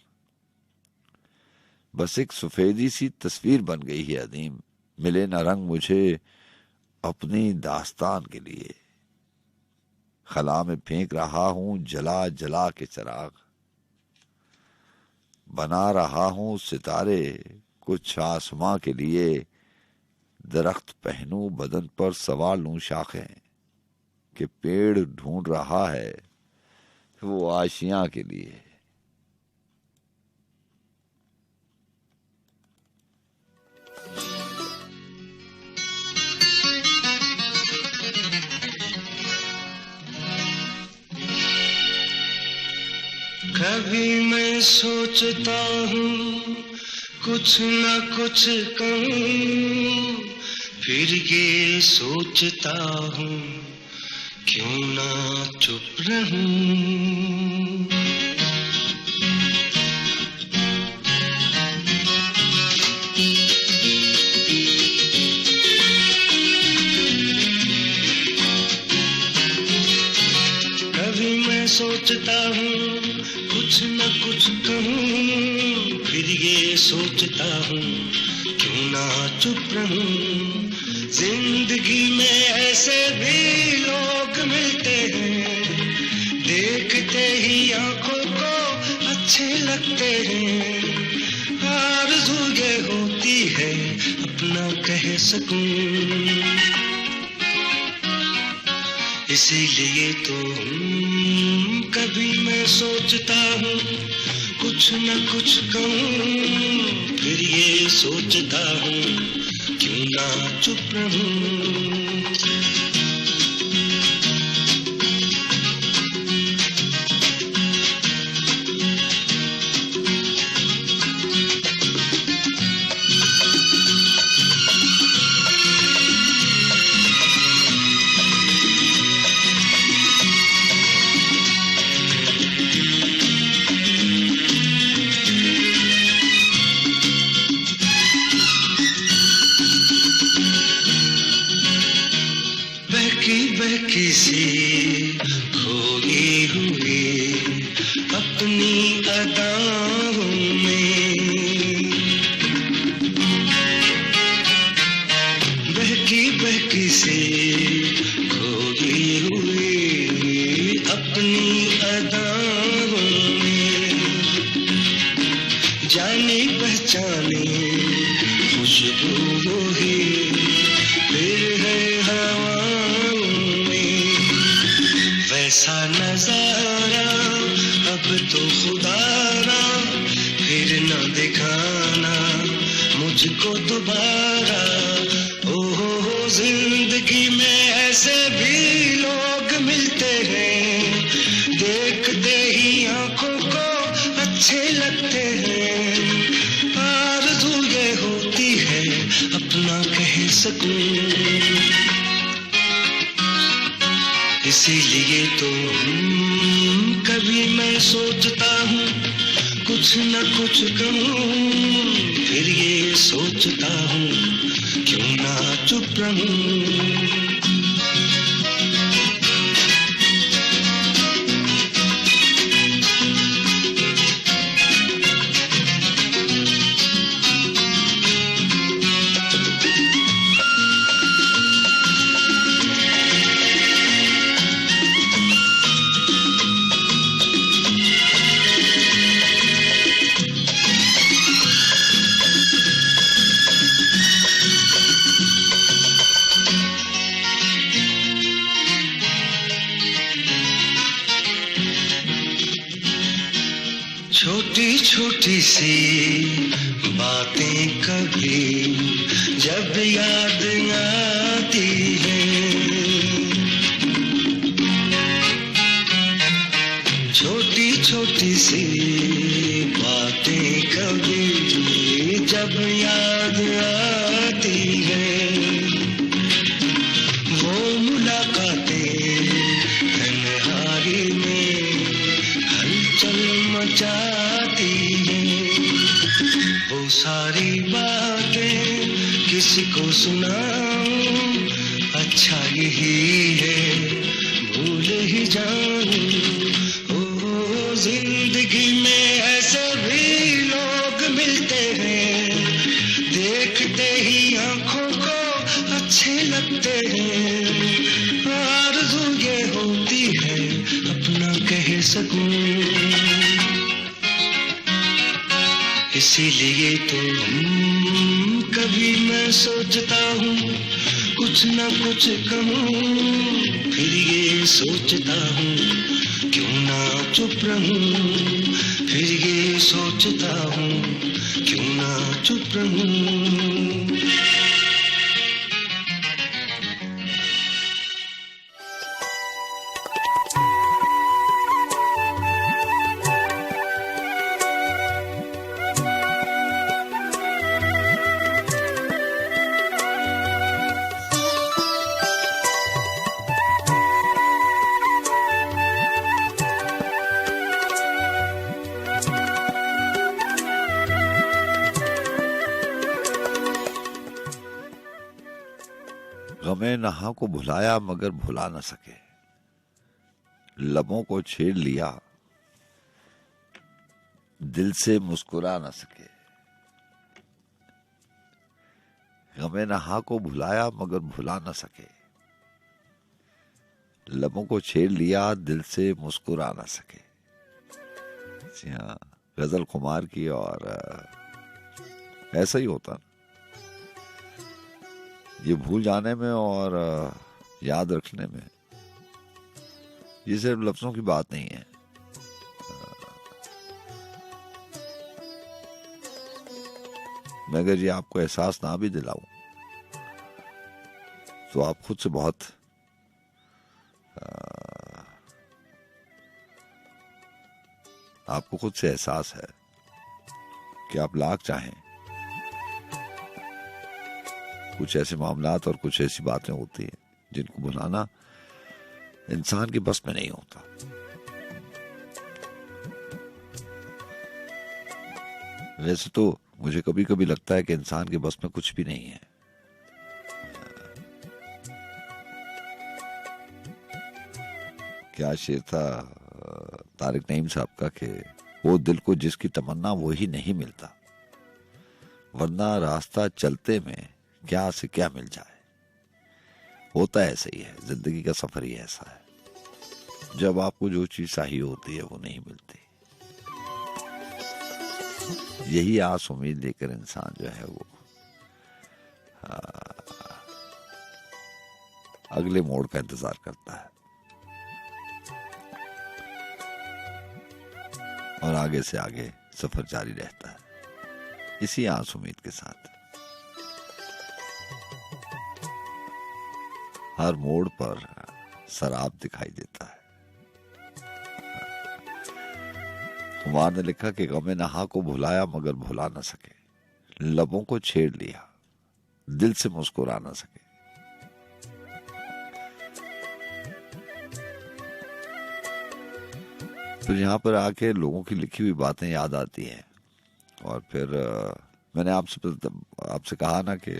बस एक सफेदी सी तस्वीर बन गई है अदीम। मिले न रंग मुझे अपनी दास्तान के लिए। खला में फेंक रहा हूं जला जला के चिराग, बना रहा हूं सितारे कुछ आसमां के लिए। दरख्त पहनूं बदन पर सवार लूं शाखें, कि पेड़ ढूंढ रहा है वो आशियां के लिए। कभी मैं सोचता हूँ कुछ न कुछ कहूँ, फिर ये सोचता हूँ क्यों ना चुप रहूँ। कभी मैं सोचता हूँ कुछ न कुछ कहूँ, फिर ये सोचता हूँ क्यों ना चुप रहूं। जिंदगी में ऐसे भी लोग मिलते हैं, देखते ही आंखों को अच्छे लगते हैं। आरज़ू ये होती है अपना कह सकूं, इसीलिए तो कभी मैं सोचता हूँ कुछ न कुछ कहूँ, फिर ये सोचता हूँ क्यों ना चुप रहूं। पहचाने खुशबू वही फिर है हवाओं में वैसा नजारा अब तो खुदारा फिर न दिखाना मुझको दोबारा ओहो जिंदगी में ऐसे भी लोग मिलते हैं देखते ही आंखों को अच्छे लगते हैं आरज़ू ये होती है अपना कह सकूं इसीलिए तो कभी मैं सोचता हूँ कुछ न कुछ कहूँ फिर ये सोचता हूँ क्यों ना चुप रहूं छोटी छोटी सी बातें कभी जब याद आती हैं छोटी छोटी सी बातें कभी जब याद आती हैं वो मुलाकातें तन्हाई में हलचल मचाती हैं वो सारी बातें किसी को सुनाऊं अच्छा यही है भूल ही जाऊं ओ जिंदगी में ऐसे भी लोग मिलते हैं देखते ही आंखों को अच्छे लगते हैं आरज़ू ये होती है अपना कह सकूं इसीलिए तो कभी मैं सोचता हूँ कुछ न कुछ कहूँ फिर ये सोचता हूँ क्यों ना चुप रहूं फिर ये सोचता हूँ क्यों ना चुप रहूं गमे नहा को भुलाया मगर भुला न सके लबों को छेड़ लिया दिल से मुस्कुरा न सके गमे नहा को भुलाया मगर भुला न सके लबों को छेड़ लिया दिल से मुस्कुरा न सके जी हाँ गजल कुमार की और ऐसा ही होता ये भूल जाने में और याद रखने में ये सिर्फ लफ्जों की बात नहीं है मैं अगर ये आपको एहसास ना भी दिलाऊं तो आप खुद से बहुत आपको खुद से एहसास है कि आप लाख चाहें कुछ ऐसे मामलात और कुछ ऐसी बातें होती हैं जिनको भुलाना इंसान के बस में नहीं होता। वैसे तो मुझे कभी कभी लगता है कि इंसान के बस में कुछ भी नहीं है। क्या शेर था तारिक नईम साहब का कि वो दिल को जिसकी तमन्ना वो ही नहीं मिलता, वरना रास्ता चलते में क्या से क्या मिल जाए। होता ऐसा ही है, जिंदगी का सफर ही ऐसा है, जब आपको जो चीज चाहिए होती है वो नहीं मिलती। यही आस उम्मीद लेकर इंसान जो है वो अगले मोड़ का इंतजार करता है और आगे से आगे सफर जारी रहता है इसी आस उम्मीद के साथ। हर मोड़ पर शराब दिखाई देता है। कुमार ने लिखा कि गमे नहा को भुलाया मगर भुला न सके, लबों को छेड़ लिया दिल से मुस्कुरा न सके। फिर यहाँ पर आके लोगों की लिखी हुई बातें याद आती हैं और फिर मैंने आपसे कहा ना कि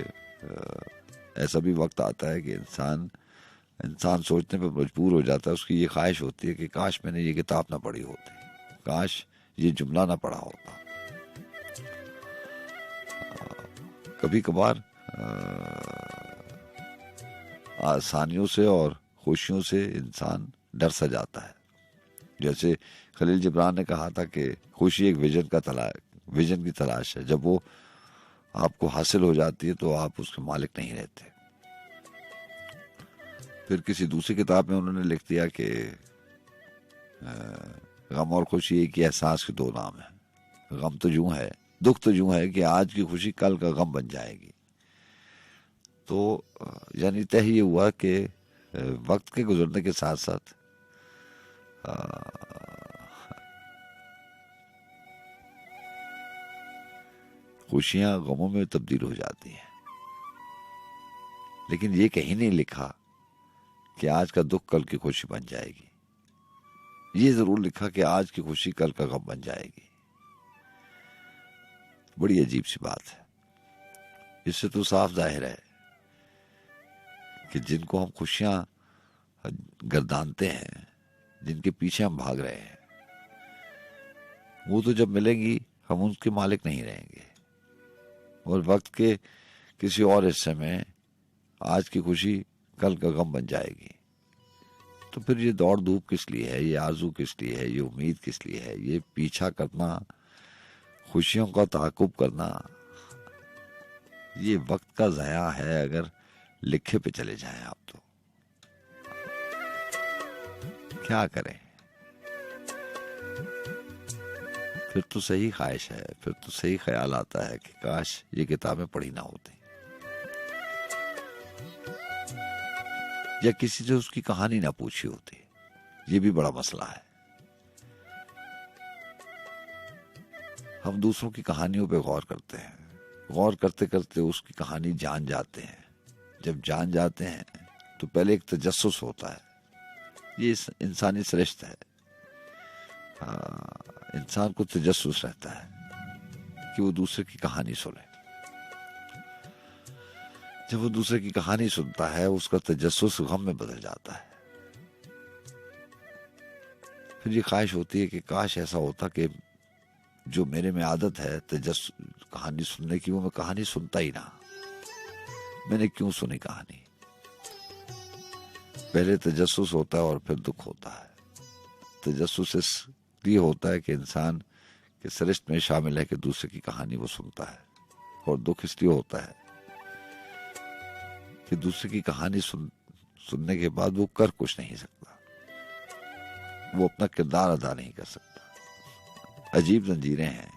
ऐसा भी वक्त आता है कि इंसान सोचने पर मजबूर हो जाता है। उसकी ये ख्वाहिश होती है कि काश मैंने ये किताब ना पढ़ी होती, काश ये जुमला ना पढ़ा होता। कभी कभार आसानियों से और खुशियों से इंसान डर सा जाता है। जैसे खलील जिब्रान ने कहा था कि खुशी एक विजन की तलाश है। जब वो आपको हासिल हो जाती है तो आप उसके मालिक नहीं रहते। फिर किसी दूसरी किताब में उन्होंने लिख दिया कि गम और खुशी एक ही एहसास के दो नाम है। गम तो यूं है, दुख तो यूं है कि आज की खुशी कल का गम बन जाएगी। तो यानी तय ये हुआ कि वक्त के गुजरने के साथ साथ खुशियां गमों में तब्दील हो जाती हैं, लेकिन ये कहीं नहीं लिखा कि आज का दुख कल की खुशी बन जाएगी। ये जरूर लिखा कि आज की खुशी कल का गम बन जाएगी। बड़ी अजीब सी बात है। इससे तो साफ जाहिर है कि जिनको हम खुशियां गर्दानते हैं, जिनके पीछे हम भाग रहे हैं, वो तो जब मिलेंगी हम उनके मालिक नहीं रहेंगे और वक्त के किसी और हिस्से में आज की खुशी कल का गम बन जाएगी। तो फिर ये दौड़ धूप किस लिए है, ये आरजू किस लिए है, ये उम्मीद किस लिए है, ये पीछा करना, खुशियों का ताकुब करना, ये वक्त का ज़या है। अगर लिखे पे चले जाएं आप तो क्या करें। फिर तो सही ख्वाहिश है, फिर तो सही ख्याल आता है कि काश ये किताबें पढ़ी ना होती या किसी से उसकी कहानी ना पूछी होती। ये भी बड़ा मसला है। हम दूसरों की कहानियों पे गौर करते हैं, गौर करते करते उसकी कहानी जान जाते हैं। जब जान जाते हैं तो पहले एक तजस्सुस होता है। ये इंसानी श्रेष्ठ है। इंसान को तजस्सुस रहता है कि वो दूसरे की कहानी सुने। जब वो दूसरे की कहानी सुनता है उसका तजस्सुस गम में बदल जाता है। फिर ये ख्वाहिश होती है कि काश ऐसा होता कि जो मेरे में आदत है कहानी सुनने की, वो मैं कहानी सुनता ही ना। मैंने क्यों सुनी कहानी। पहले तजस्सुस होता है और फिर दुख होता है। तजस्सुस इसलिए होता है कि इंसान के श्रेष्ठ में शामिल है कि दूसरे की कहानी वो सुनता है, और दुख इसलिए होता है कि दूसरे की कहानी सुनने के बाद वो कर कुछ नहीं सकता, वो अपना किरदार अदा नहीं कर सकता। अजीब जंजीरें हैं,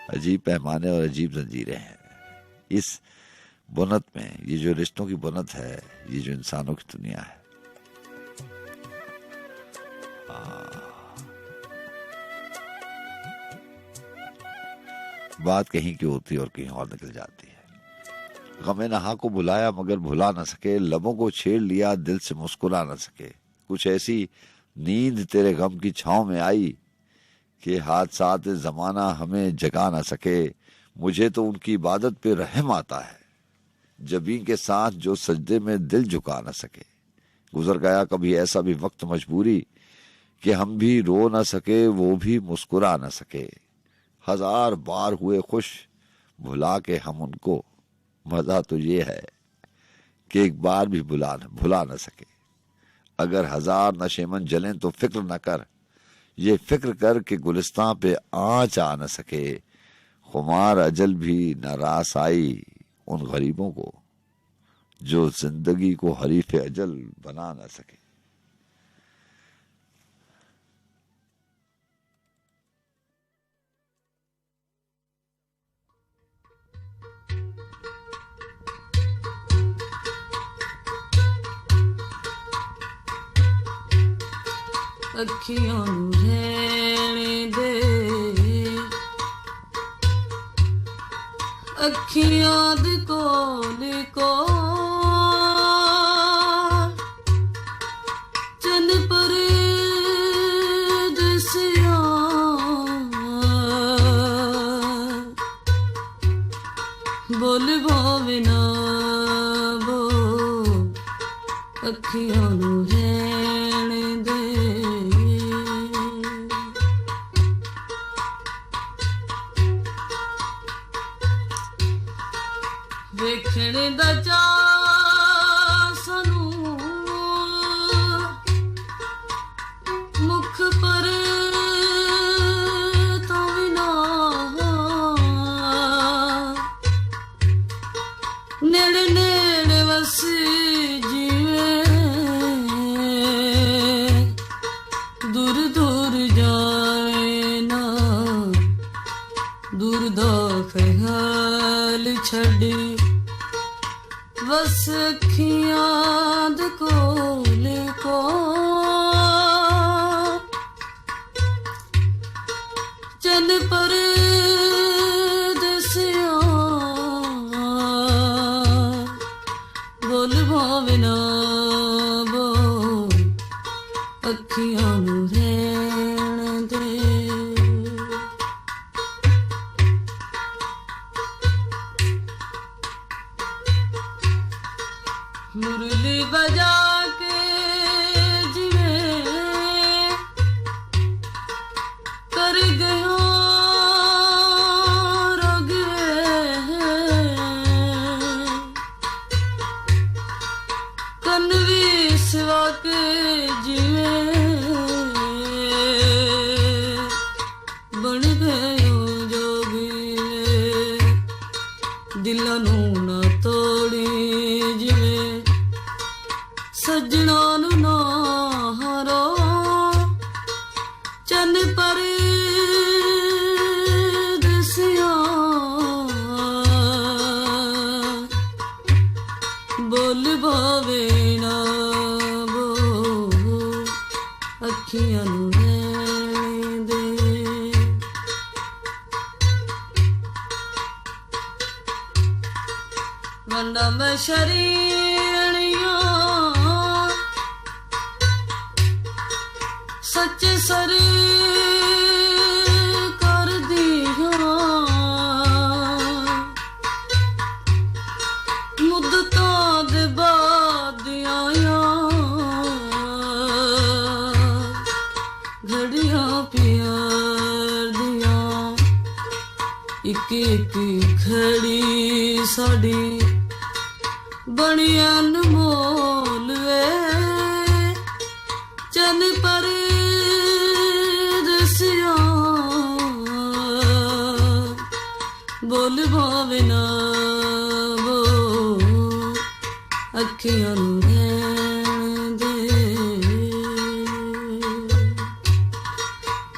अजीब पैमाने और अजीब जंजीरें हैं इस बुनत में। ये जो रिश्तों की बुनत है, ये जो इंसानों की दुनिया है, बात कहीं की होती है और कहीं और निकल जाती है। गमे नहा को बुलाया मगर भुला न सके, लबों को छेड़ लिया दिल से मुस्कुरा न सके। कुछ ऐसी नींद तेरे गम की छांव में आई कि हादसात जमाना हमें जगा न सके। मुझे तो उनकी इबादत पे रहम आता है, जबीं के साथ जो सजदे में दिल झुका न सके। गुजर गया कभी ऐसा भी वक्त मजबूरी कि हम भी रो न सके, वो भी मुस्कुरा न सके। हजार बार हुए खुश भुला के हम उनको, मजा तो ये है कि एक बार भी भुला न सके। अगर हजार नशेमन जलें तो फिक्र न कर, ये फिक्र कर के गुलिस्तां पे आँच आ न सके, खुमार अजल भी न रास आई उन गरीबों को जो जिंदगी को हरीफ अजल बना न सके। ਅੱਖੀਆਂ ਨੂੰ ਰਹਿਣ ਦੇ, ਅੱਖੀਆਂ ਦੇ ਕੋਲ ਚੰਨ ਪਰ ਦਿਸਿਆ, ਬੋਲ ਭਾਵੇ ਨਾ ਬੋ, ਅੱਖੀਆਂ ਨੂੰ ਰਹਿਣ ਦੇ। ਵੇਖਣ ਦਾ ਚਾਅ ਸਾਨੂੰ ਮੁਖ ਪਰ ਤਾਂ ਵੀ ਨਾ, ਨੇੜੇ ਨੇੜੇ ਵਸ ਜਿਵੇਂ ਦੂਰ ਦੂਰ ਜਾਏ ਨਾ, ਦੂਰ ਦਾ ਖਿਆਲ ਛੱਡ ਬਸ ਅੱਖੀਆਂ ਦੇ ਕੋਲ ਚੰਨ ਪਰ ਦਿਸਿਆ, ਬੋਲ ਭਾਵੇ ਨਾ ਬੋ, ਅੱਖੀਆਂ ਨੂੰ ਰਹਿਣ ਦੇ। ਮੁਰਲੀ ਬਜਾ ਕੇ ਜਿਵੇਂ ਕਰ ਗਿਆ ਰੋਗ, ਕੰਨ ਵੀ ਸਵਾ ਕੇ ਜਿਵੇਂ ਬਣ ਗਏ ਜੋਗੀ, ਦਿਲਾਂ ਨੂੰ ਨਾ ਤੋੜੀ ਜਿਵੇਂ ਸੱਜਣਾ ਨੂੰ ਨਾ ਹਾਰੋ, ਚੰਨ ਪਰ ਦਿਸਿਆ, ਬੋਲ ਭਾਵੇ ਨਾ ਬੋ, ਅੱਖੀਆਂ ਨੂੰ ਰਹਿਣ ਦੇ। ਵੰਡਾ ਮੈਂ ਸ਼ਰੀਣੀਆਂ ਸੱਚ ਸਰ ਕਰਦੀ ਹਾਂ, ਮੁੱਦਤਾਂ ਦੇ ਬਾਅਦ ਆਇਆ, ਘੜੀਆਂ ਪਿਆਰ ਦੀਆਂ ਇੱਕ ਇੱਕ ਘੜੀ ਸਾਡੀ ਬਣੀ ਅਨਮੋਲ ਵੇ, ਚੰਨ ਪਰ ਦਿਸਿਆ, ਬੋਲ ਭਾਵੇ ਨਾ ਬੋ, ਅੱਖੀਆਂ ਨੂੰ ਰਹਿਣ ਦੇ,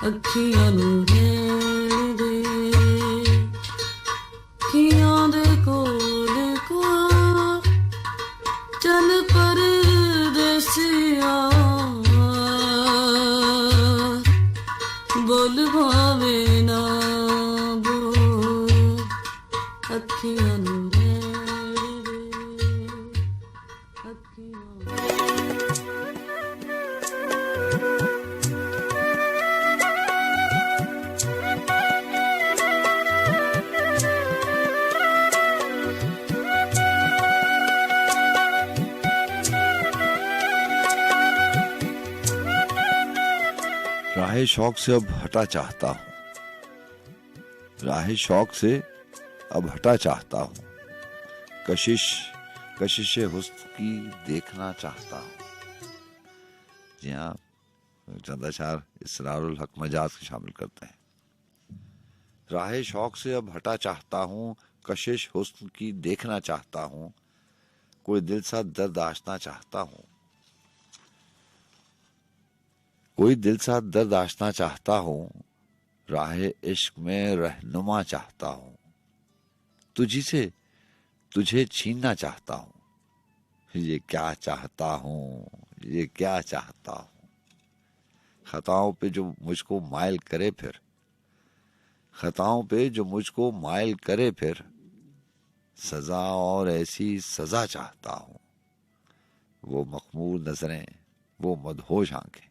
ਅੱਖੀਆਂ ਨੂੰ ਰਹਿਣ ਦੇ, ਅੱਖੀਆਂ ਦੇ ਕੋਲ ਚੰਨ ਪਰ ਦਿਸਿਆ, ਬੋਲ ਭਾਵੇ ਨਾ ਬੋ, ਅੱਖੀਆਂ ਨੂੰ ਰਹਿਣ ਦੇ, ਅੱਖੀਆਂ राहे शौक से अब हटा चाहता हूँ, राहे शौक से अब हटा चाहता हूँ, कशिश हुस्न की देखना चाहता हूँ। जी हाँ, चंद अशार इसरारुल हक मजाज के शामिल करते हैं। राह शौक से अब हटा चाहता हूँ, कशिश हुस्न की देखना चाहता हूँ, कोई दिल सा दर्द आशना चाहता हूँ, कोई दिल सा दर्द आशना चाहता हूँ, राह इश्क में रहनुमा चाहता हूँ, तुझी से तुझे छीनना चाहता हूँ, ये क्या चाहता हूँ, ये क्या चाहता हूँ। खताओं पे जो मुझको माइल करे फिर, खताओं पे जो मुझको माइल करे फिर, सजा और ऐसी सजा चाहता हूँ, वो मखमूर नजरें, वो मदहोश आंखें,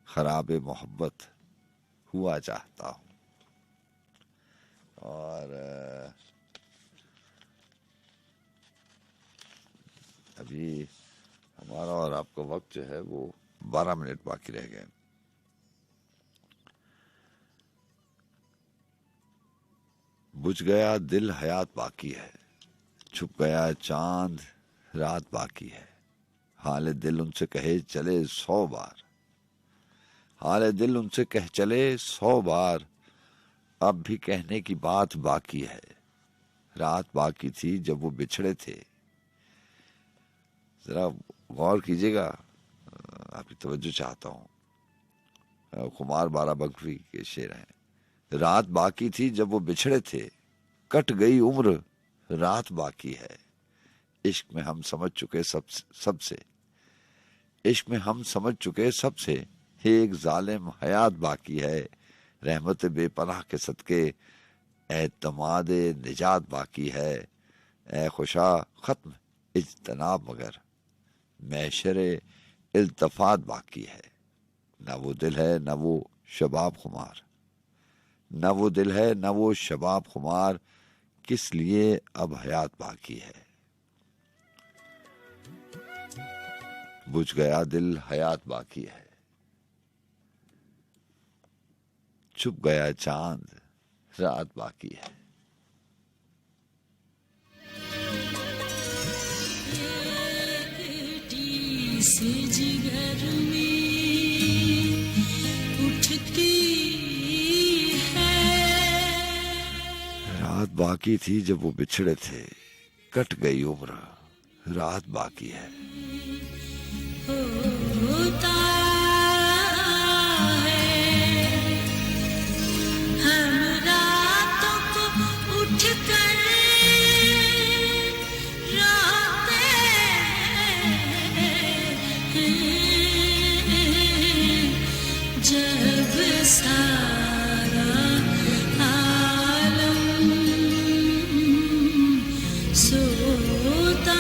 खराब मोहब्बत हुआ चाहता हूँ। और अभी हमारा और आपका वक्त जो है वो 12 मिनट बाकी रह गए। बुझ गया दिल हयात बाकी है, छुप गया चांद रात बाकी है, हाले दिल उनसे कहे चले 100 बार, हाले दिल उनसे कह चले 100 बार, अब भी कहने की बात बाकी है, रात बाकी थी जब वो बिछड़े थे। जरा गौर कीजिएगा, आपकी तवज्जो चाहता हूँ। कुमार बाराबंकी के शेर हैं। रात बाकी थी जब वो बिछड़े थे, कट गई उम्र रात बाकी है, इश्क में हम समझ चुके सबसे, इश्क में हम समझ चुके सबसे, एक जालिम हयात बाकी है, रहमत बेपनाह के सदके एतमाद निजात बाकी है, ए खुशा खत्म इज्तनाब मगर मैशरे इल्तफात बाकी है, न वो दिल है न वो शबाब खुमार, न वो दिल है न वो शबाब खुमार, किस लिए अब हयात बाकी है। बुझ गया दिल हयात बाकी है, छुप गया चांद रात बाकी है। से जिगर में उठती है, रात बाकी थी जब वो बिछड़े थे, कट गई उम्र रात बाकी है। होता है हम रातों को उठ कर रोते हैं, जब सारा आलम सोता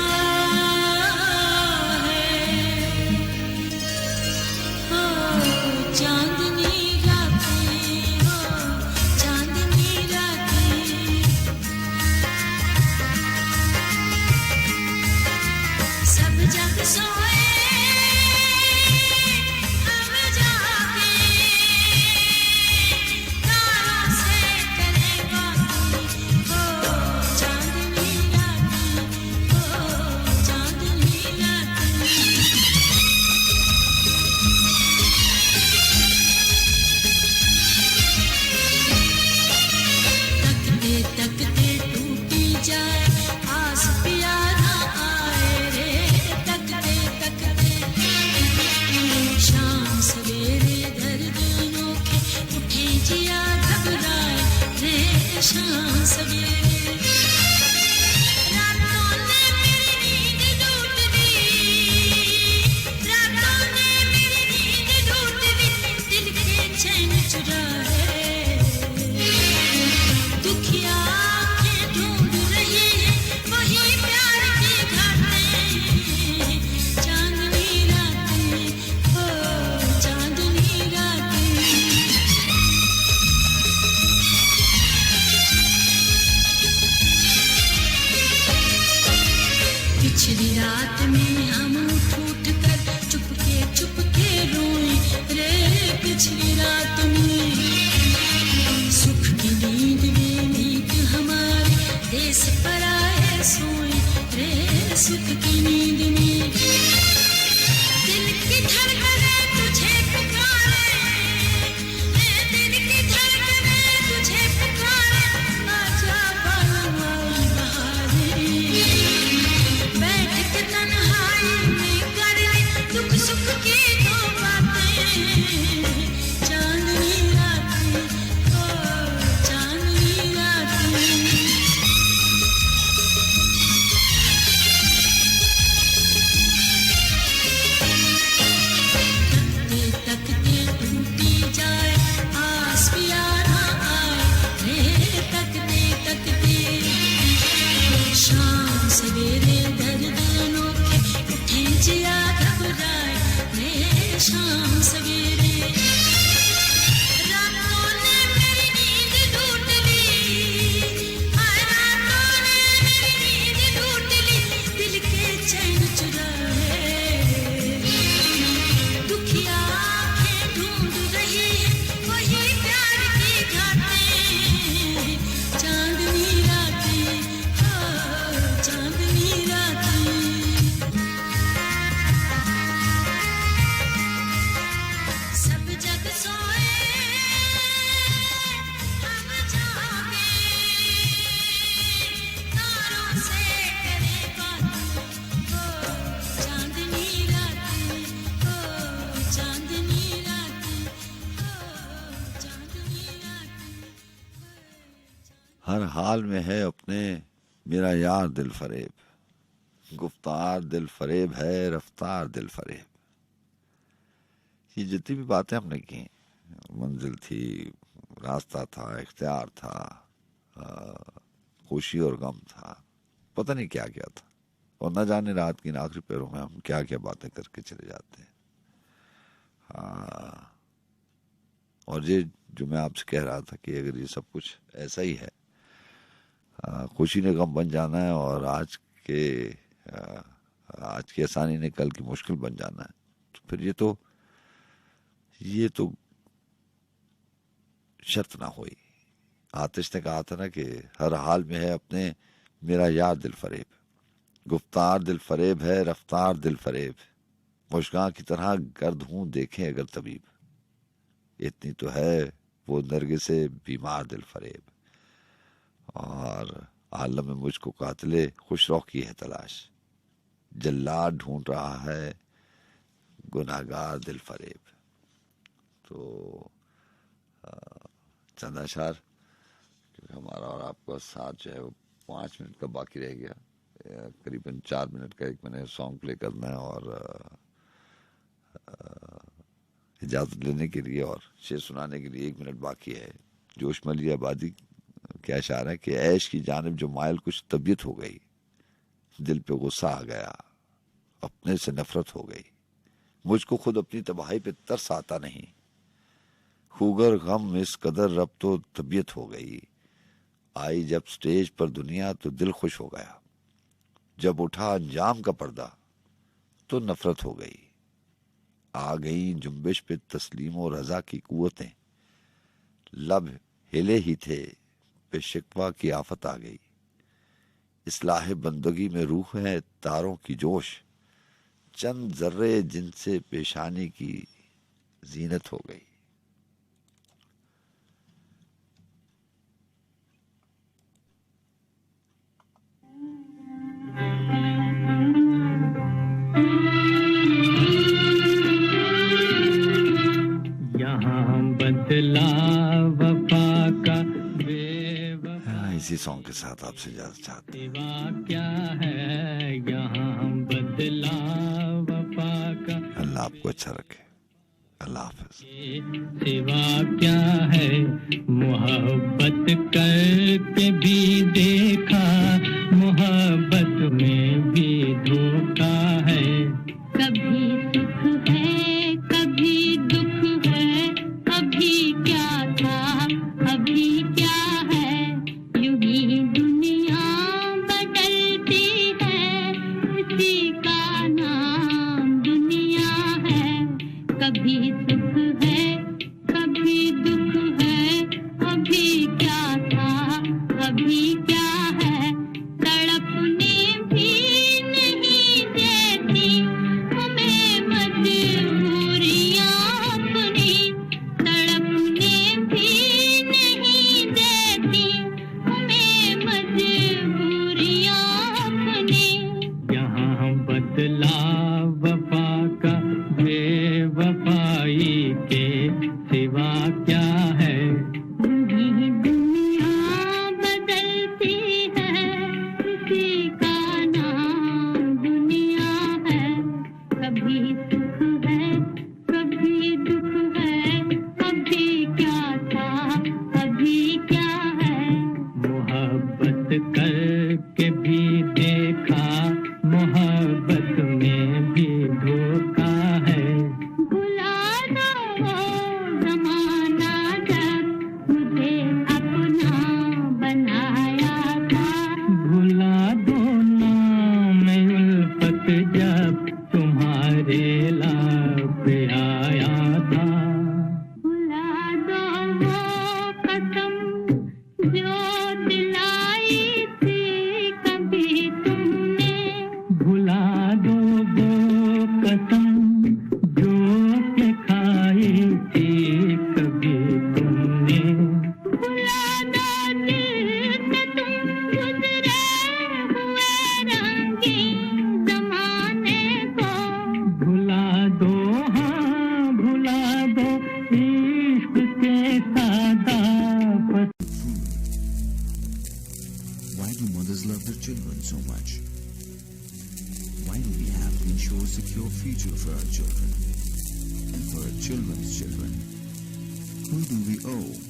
पिछली रात में हम उठ कर चुपके रोए रे, पिछली रात में सुख की नींद में नींद हमारे देश पर आए सोए रे, सुख की नींद में दिल की धड़कने तुझे हाल में है अपने मेरा यार दिल फरेब, गुफ्तार दिल फरेब है, रफ्तार दिल फरेब। ये जितनी भी बातें हमने की, मंजिल थी, रास्ता था, इख्तियार था, खुशी और गम था, पता नहीं क्या क्या था, और न जाने रात की आखिरी पैरों में हम क्या क्या बातें करके चले जाते हैं। हाँ, और ये जो मैं आपसे कह रहा था कि अगर ये सब कुछ ऐसा ही है, खुशी ने गम बन जाना है और आज की आसानी ने कल की मुश्किल बन जाना है, तो फिर ये तो शर्त ना हुई। आतिश ने कहा था ना कि हर हाल में है अपने मेरा यार दिल फरेब, गुफ्तार दिल फरेब है, रफ्तार दिल फरेब, मुश्कान की तरह गर्द हूं देखें अगर तबीब, इतनी तो है वो नरगिस से बीमार दिल फरेब, और आलम में मुझको कातिले खुशरौकी है तलाश, जल्लाद ढूंढ रहा है गुनाहगार दिल फरेब। तो चंद अशार, क्योंकि हमारा और आपका साथ जो है वो 5 मिनट का बाकी रह गया, करीबन 4 मिनट का एक मैंने सॉन्ग प्ले करना है, और इजाज़त लेने के लिए और शेर सुनाने के लिए 1 मिनट बाकी है। जोशमली आबादी क्या इशारा है कि ऐश की जानिब जो मायल कुछ तबीयत हो गई, दिल पे गुस्सा आ गया, अपने से नफरत हो गई, मुझको खुद अपनी तबाही पे तरस आता नहीं, खूगर गम इस कदर रब तो तबीयत हो गई, आई जब स्टेज पर दुनिया तो दिल खुश हो गया, जब उठा अंजाम का पर्दा तो नफरत हो गई, आ गई जुम्बिश पे तस्लीम और रजा की कुव्वतें, लब हिले ही थे पे शिकवा की आफत आ गई, इस्लाह बंदगी में रूह है तारों की जोश, चंद जर्रे जिनसे पेशानी की जीनत हो गई। बदला वफा का इसी सॉन्ग के साथ आपसे इजाज़त चाहते हैं। क्या है यहाँ बदला वफा का। अल्लाह आपको अच्छा रखे। अल्लाह हाफ़िज़। सिवा क्या है मोहब्बत करके भी देखा, मोहब्बत में भी धोखा है। कभी सुख है कभी दुख है, अभी क्या था अभी क्या है, यूं ही दुनिया बदलती है, इसी का नाम दुनिया है। कभी सुख है कभी दुख है, अभी क्या था अभी क्या है, तड़पने भी नहीं देती हमें मजबूरियां अपनी, तड़पने भी नहीं देती हमें मजबूरियां अपनी। यहाँ बदला वफा का बेवफाई के सिवा क्या है। यही दुनिया बदलती है, इसी का नाम दुनिया है। कभी सुख है कभी दुख है, अभी क्या था अभी क्या है। मोहब्बत करके भी देखा, मोहब्बत में भी धोखा है। भुला दो वो ज़माना जब मुझे अपना बनाया था, भुला दो ना मैं उल्फत जब तुम्हारे लाप पे आया था। भुला दो वो कसम जो दिलाई थी why do we have to ensure a secure future for our children and for our children's children? Who do we owe